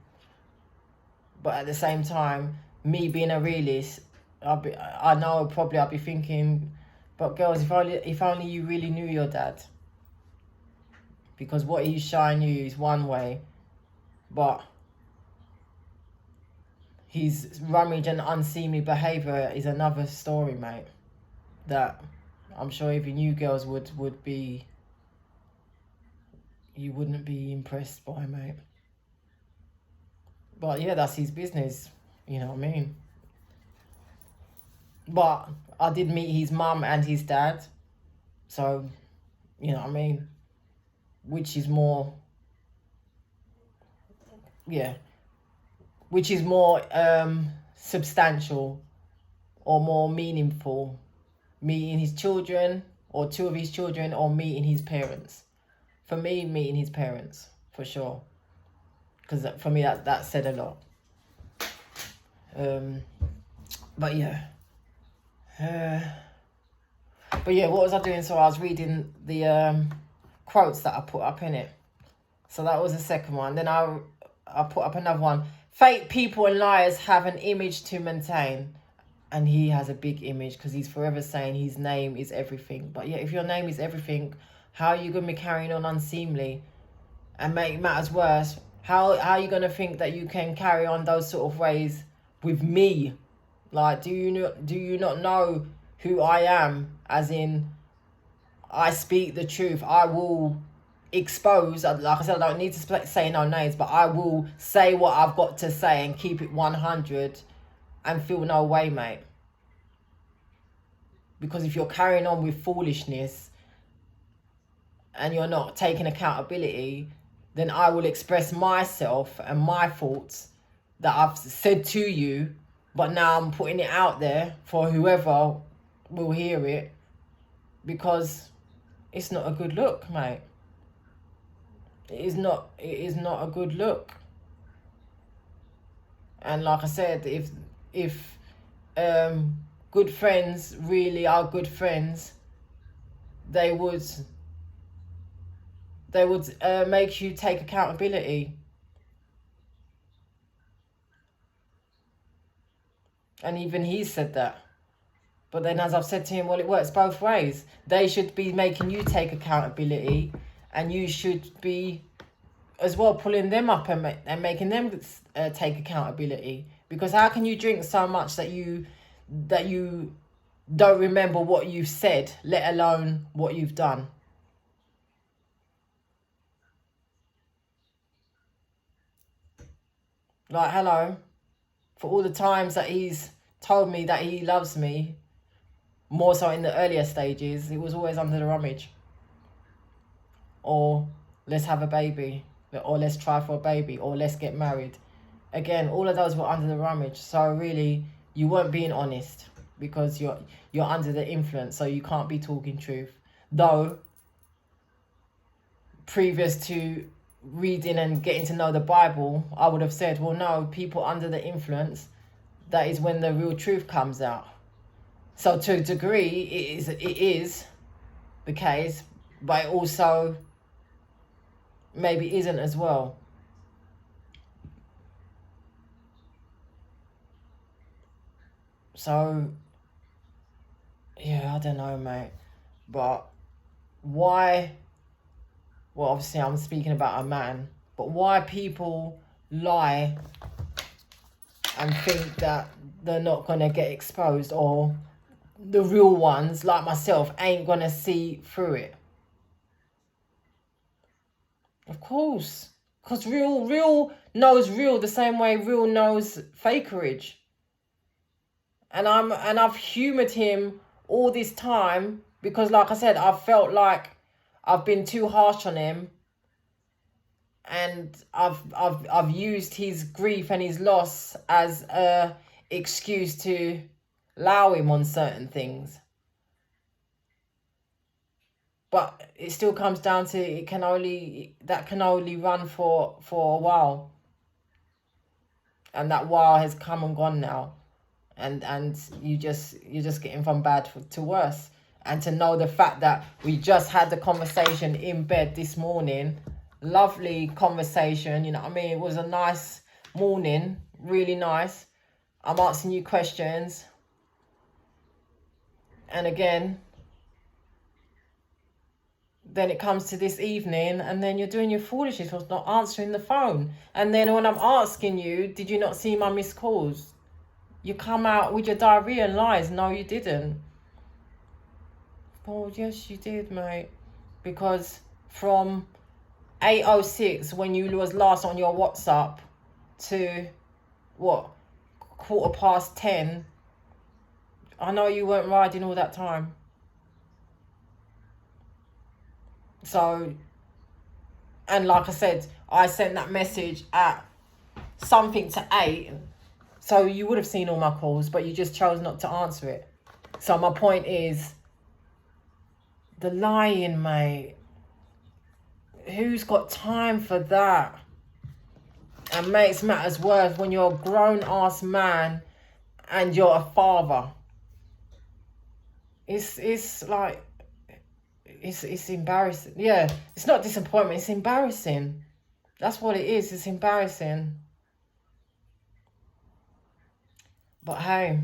But at the same time, me being a realist, I know probably I'll be thinking, but girls, if only you really knew your dad. Because what he's showing you is one way, but his rummage and unseemly behaviour is another story, mate. That I'm sure even you girls would be, you wouldn't be impressed by, mate. But yeah, that's his business, you know what I mean? But I did meet his mum and his dad, so, you know what I mean? Which is more, substantial or more meaningful, meeting his children or two of his children, or meeting his parents. For me, meeting his parents, for sure. Because for me, that said a lot. But yeah. What was I doing? So I was reading the quotes that I put up in it. So that was the second one. Then I put up another one. Fake people and liars have an image to maintain. And he has a big image, because he's forever saying his name is everything. But yeah, if your name is everything, how are you going to be carrying on unseemly? And make matters worse, how are you going to think that you can carry on those sort of ways with me? Like, do you not know who I am? As in, I speak the truth. I will expose, like I said, I don't need to say no names, but I will say what I've got to say and keep it 100 and feel no way, mate. Because if you're carrying on with foolishness and you're not taking accountability, then I will express myself and my thoughts that I've said to you, but now I'm putting it out there for whoever will hear it, because it's not a good look, mate. It is not a good look. And like I said, if good friends really are good friends, they would make you take accountability. And even he said that. But then, as I've said to him, well, it works both ways. They should be making you take accountability, and you should be as well pulling them up and making them take accountability. Because how can you drink so much that you don't remember what you've said, let alone what you've done? Like, hello, for all the times that he's told me that he loves me, more so in the earlier stages, it was always under the rummage. Or let's have a baby, or let's try for a baby, or let's get married. Again, all of those were under the rummage. So really, you weren't being honest, because you're under the influence, so you can't be talking truth. Though, previous to reading and getting to know the Bible, I would have said, well, no, people under the influence, that is when the real truth comes out. So to a degree, it is the case, but it also maybe isn't as well. So, yeah, I don't know, mate. But why, well, obviously I'm speaking about a man, but why people lie and think that they're not going to get exposed, or the real ones, like myself, ain't going to see through it? Of course. Because real knows real the same way real knows fakerage. And I've humoured him all this time because, like I said, I felt like I've been too harsh on him, and I've used his grief and his loss as a excuse to allow him on certain things. But it still comes down to that can only run for a while, and that while has come and gone now. And you're just getting from bad to worse. And to know the fact that we just had the conversation in bed this morning, lovely conversation, you know what I mean? It was a nice morning, really nice. I'm asking you questions. And again, then it comes to this evening, and then you're doing your foolishness of not answering the phone. And then when I'm asking you, did you not see my missed calls? You come out with your diarrhea and lies. No, you didn't. Oh, yes, you did, mate. Because from 8:06, when you was last on your WhatsApp, to, what, 10:15, I know you weren't riding all that time. So, and like I said, I sent that message at something to 8. So you would have seen all my calls, but you just chose not to answer it. So my point is, the lying, mate. Who's got time for that? And makes matters worse when you're a grown-ass man and you're a father. It's like, it's embarrassing. Yeah, it's not disappointment, it's embarrassing. That's what it is, it's embarrassing. But hey,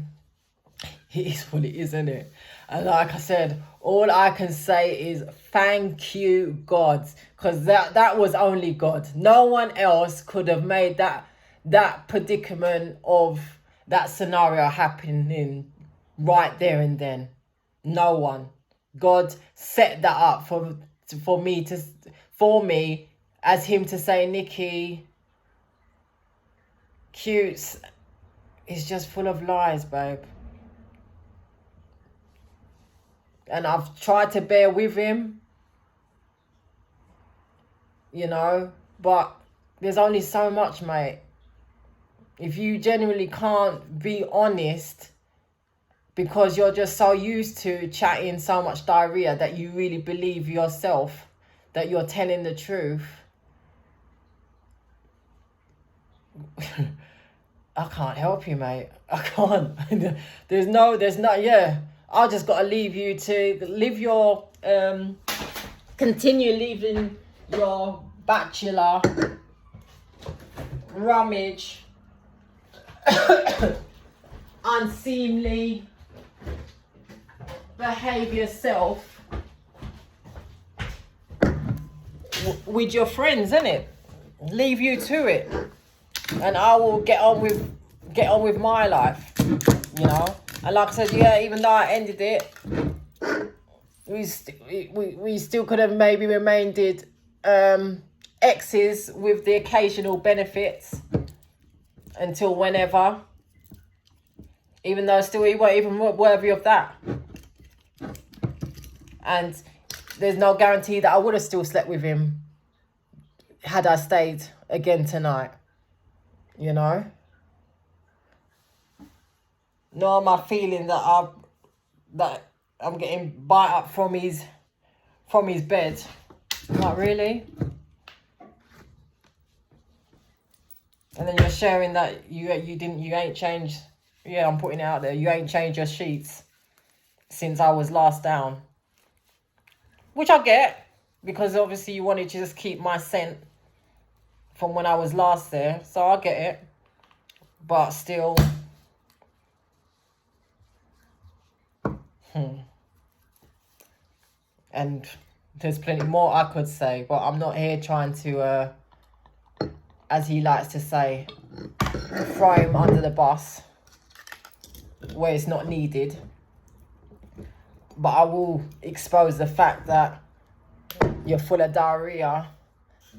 it is what it is, isn't it? And like I said, all I can say is thank you, God. Because that was only God. No one else could have made that predicament of that scenario happening right there and then. No one. God set that up for me as him to say, Nikki, cutes, is just full of lies, babe. And I've tried to bear with him, you know, but there's only so much, mate. If you genuinely can't be honest because you're just so used to chatting so much diarrhea that you really believe yourself that you're telling the truth, I can't help you, mate. I can't. There's not, yeah. I just got to leave you to live your, continue living your bachelor, rummage, unseemly behaviour self with your friends, innit? Leave you to it. And I will get on with my life, you know. And like I said, yeah, even though I ended it, we still could have maybe remained exes with the occasional benefits until whenever. Even though still he weren't even worthy of that. And there's no guarantee that I would have still slept with him had I stayed again tonight. you know. Nor am I feeling that I'm getting bite up from his bed. Not really. And then you're sharing that you ain't changed. Yeah, I'm putting it out there. You ain't changed your sheets since I was last down. Which I get, because obviously you wanted to just keep my scent from when I was last there. So I get it. But still. And there's plenty more I could say. But I'm not here trying to, as he likes to say, throw him under the bus where it's not needed. But I will expose the fact that you're full of diarrhea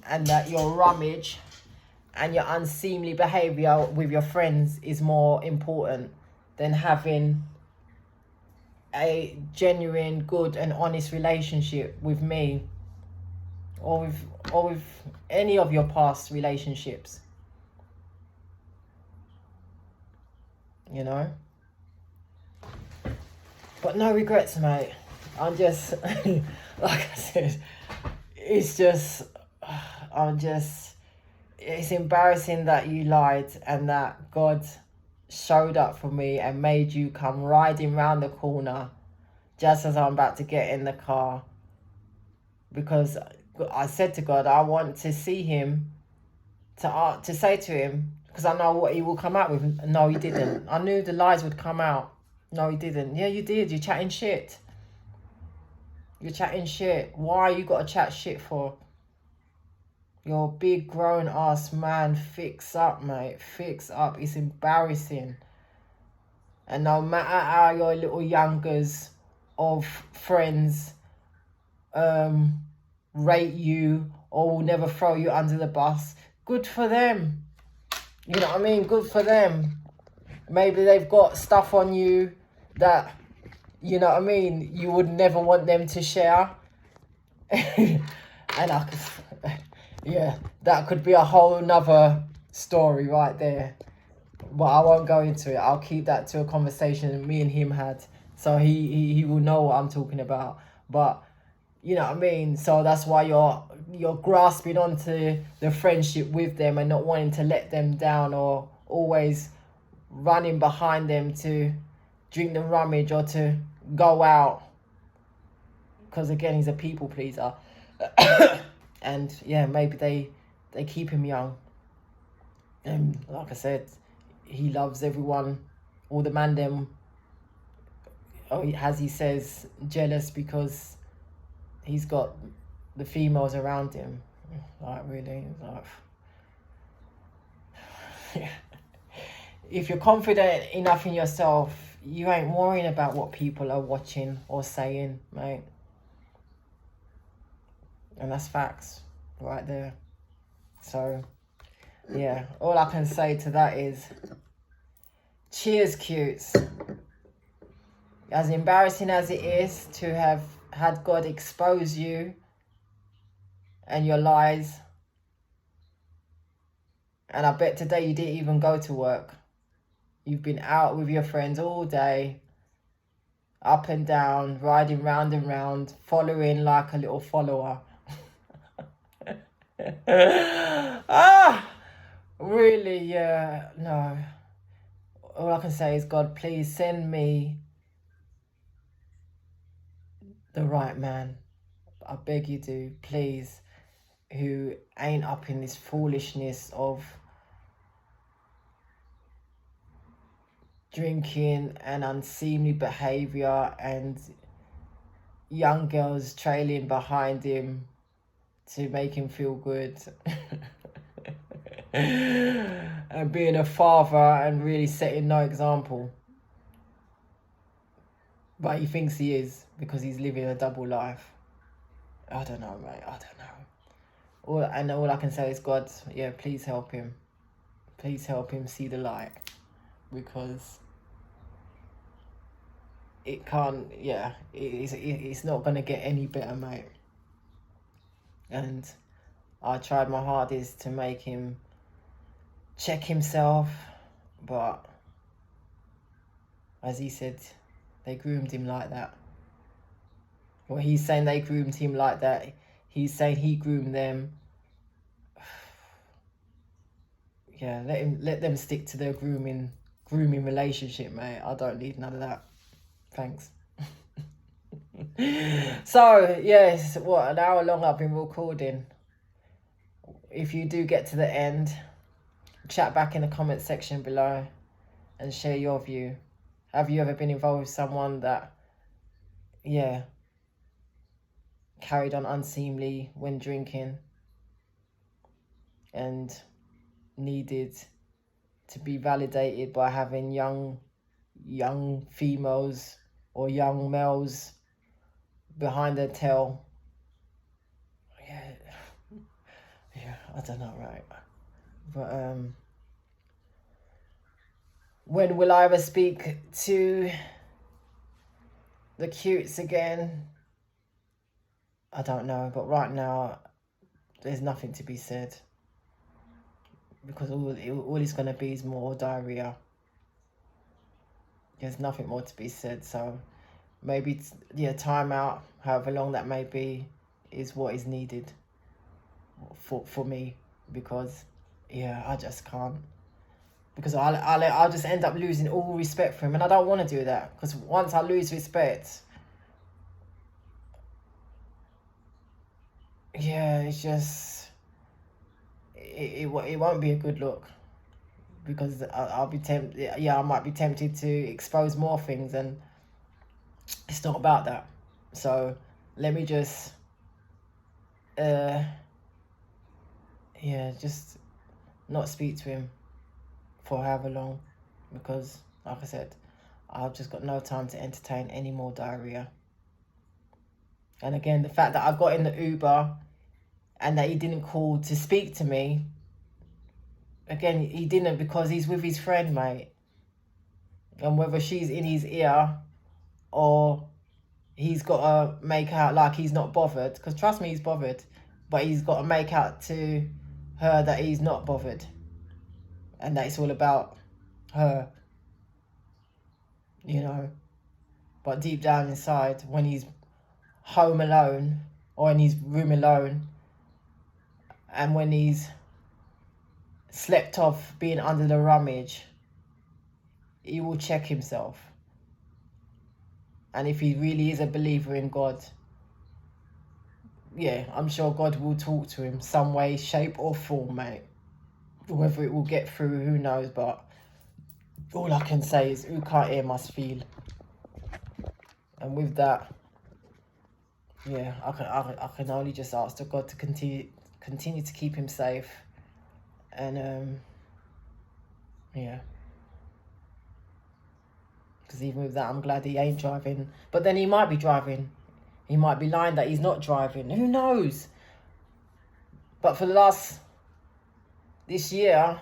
and that your rummage and your unseemly behaviour with your friends is more important than having a genuine, good and honest relationship with me or with any of your past relationships. You know? But no regrets, mate. I'm just, like I said, it's embarrassing that you lied and that God showed up for me and made you come riding round the corner just as I'm about to get in the car. Because I said to God, I want to see him, to say to him, because I know what he will come out with. No, he didn't. I knew the lies would come out. No, he didn't. Yeah, you did. You're chatting shit. You're chatting shit. Why you got to chat shit for? You're a big grown ass man. Fix up, mate. Fix up. It's embarrassing. And no matter how your little youngers of friends rate you or will never throw you under the bus, good for them. You know what I mean? Good for them. Maybe they've got stuff on you that, you know what I mean, you would never want them to share. And yeah, that could be a whole nother story right there. But I won't go into it. I'll keep that to a conversation me and him had. So he will know what I'm talking about. But, you know what I mean? So that's why you're grasping onto the friendship with them and not wanting to let them down, or always running behind them to drink the rummage or to go out. Because again, he's a people pleaser. And yeah, maybe they keep him young. And like I said, he loves everyone, all the man them, as he says, jealous because he's got the females around him. Like, really? Like, yeah. If you're confident enough in yourself, you ain't worrying about what people are watching or saying, mate. And that's facts right there. So, yeah, all I can say to that is, cheers, cutes. As embarrassing as it is to have had God expose you and your lies, and I bet today you didn't even go to work. You've been out with your friends all day, up and down, riding round and round, following like a little follower. Really, yeah, no. All I can say is, God, please send me the right man. I beg you do, please, who ain't up in this foolishness of drinking and unseemly behaviour and young girls trailing behind him to make him feel good. And being a father and really setting no example. But he thinks he is, because he's living a double life. I don't know, mate. I don't know. All I can say is, God, yeah, please help him. Please help him see the light. Because it can't, yeah, it's not going to get any better, mate. And I tried my hardest to make him check himself. But as he said, they groomed him like that. Well, he's saying they groomed him like that. He's saying he groomed them. Yeah, let them stick to their grooming relationship, mate. I don't need none of that. Thanks. So, yes, what, an hour long I've been recording. If you do get to the end, chat back in the comment section below and share your view. Have you ever been involved with someone that, yeah, carried on unseemly when drinking and needed to be validated by having young females or young males behind their tail? Yeah, I don't know, right? But when will I ever speak to the cutes again? I don't know, but right now there's nothing to be said, because all it's going to be is more diarrhea. There's nothing more to be said. So maybe, yeah, time out, however long that may be, is what is needed for me, because, yeah, I just can't. Because I'll just end up losing all respect for him, and I don't want to do that, because once I lose respect, yeah, it's just, it won't be a good look, because I'll be tempted. Yeah, I might be tempted to expose more things, and it's not about that. So let me just just not speak to him for however long, because like I said, I've just got no time to entertain any more diarrhea. And again, the fact that I got in the Uber and that he didn't call to speak to me, again, he didn't, because he's with his friend, mate. And whether she's in his ear or he's got to make out like he's not bothered, because trust me, he's bothered, but he's got to make out to her that he's not bothered and that it's all about her, you know. But deep down inside, when he's home alone or in his room alone, and when he's slept off being under the rummage, he will check himself. And if he really is a believer in God, yeah, I'm sure God will talk to him some way, shape or form, mate. Whether it will get through, who knows, but all I can say is who can't hear must feel. And with that, yeah, I can only just ask to God to continue to keep him safe. And yeah, because even with that, I'm glad he ain't driving. But then he might be driving. He might be lying that he's not driving. Who knows? But for this year,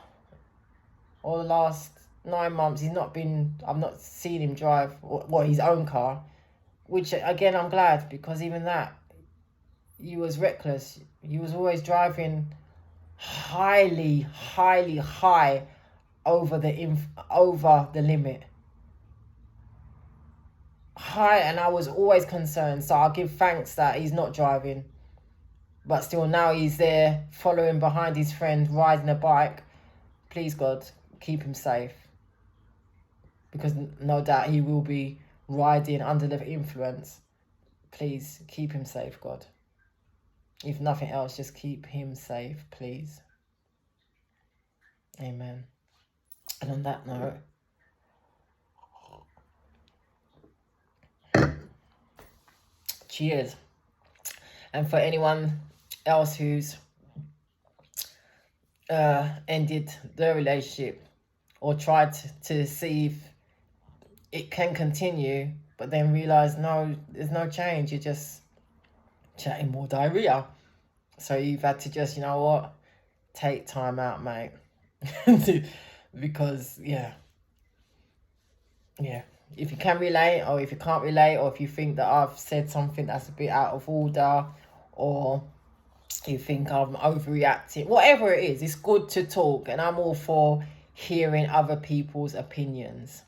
or the last 9 months, I've not seen him drive, his own car. Which, again, I'm glad, because even that, he was reckless. He was always driving highly high over the limit. High, and I was always concerned. So I'll give thanks that he's not driving. But still, now he's there following behind his friend, riding a bike. Please, God, keep him safe. Because no doubt he will be riding under the influence. Please keep him safe, God. If nothing else, just keep him safe, please. Amen. And on that note, cheers. And for anyone else who's ended their relationship or tried to see if it can continue, but then realize no, there's no change, you're just chatting more diarrhea. So you've had to just, you know what, take time out, mate. Because yeah, if you can relate, or if you can't relate, or if you think that I've said something that's a bit out of order, or you think I'm overreacting, whatever it is, it's good to talk, and I'm all for hearing other people's opinions,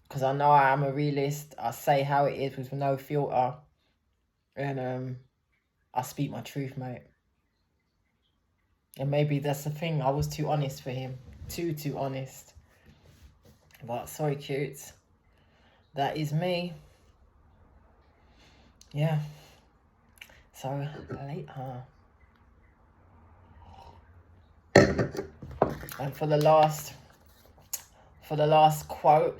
because I know I am a realist. I say how it is with no filter, and I speak my truth, mate. And maybe that's the thing, I was too honest for him, too honest. But sorry, cutes, that is me. Yeah, so later. And for the last quote,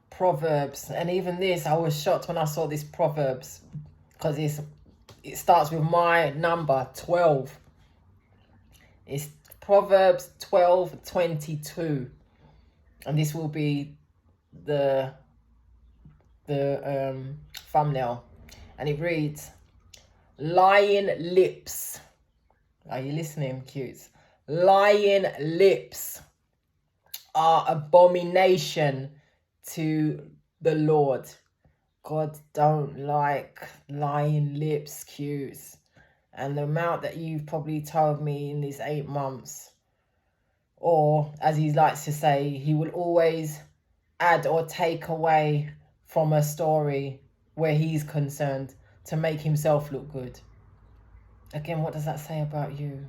Proverbs. And even this, I was shocked when I saw this Proverbs, because it starts with my number 12. It's Proverbs 12:22, and this will be the thumbnail, and it reads, "Lying lips." Are you listening, cutes? "Lying lips are abomination to the Lord." God don't like lying lips, cutes. And the amount that you've probably told me in these 8 months, or as he likes to say, he will always add or take away from a story where he's concerned to make himself look good. Again, what does that say about you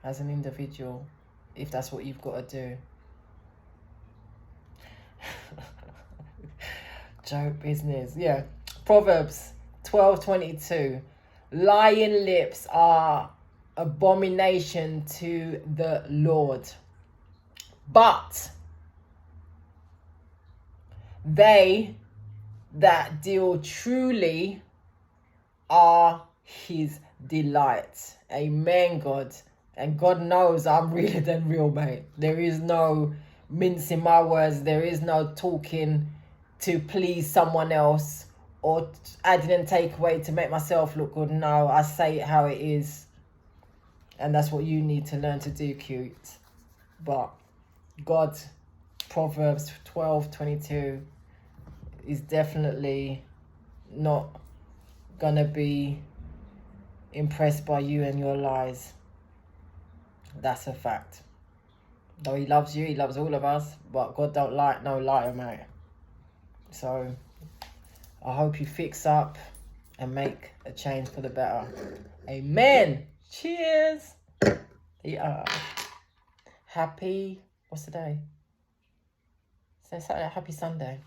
as an individual, if that's what you've got to do? Joke business. Yeah. Proverbs 12:22. "Lying lips are abomination to the Lord, but they that deal truly are his delight." Amen, God. And God knows I'm realer than real, mate. There is no mincing my words. There is no talking to please someone else or adding and take away to make myself look good. No, I say it how it is. And that's what you need to learn to do, cute. But God, Proverbs 12:22 is definitely not gonna be impressed by you and your lies. That's a fact. Though he loves you, he loves all of us, but God don't like no liar, mate. So I hope you fix up and make a change for the better. Amen. Cheers. Yeah. Happy, what's the day? Saturday. Happy Sunday.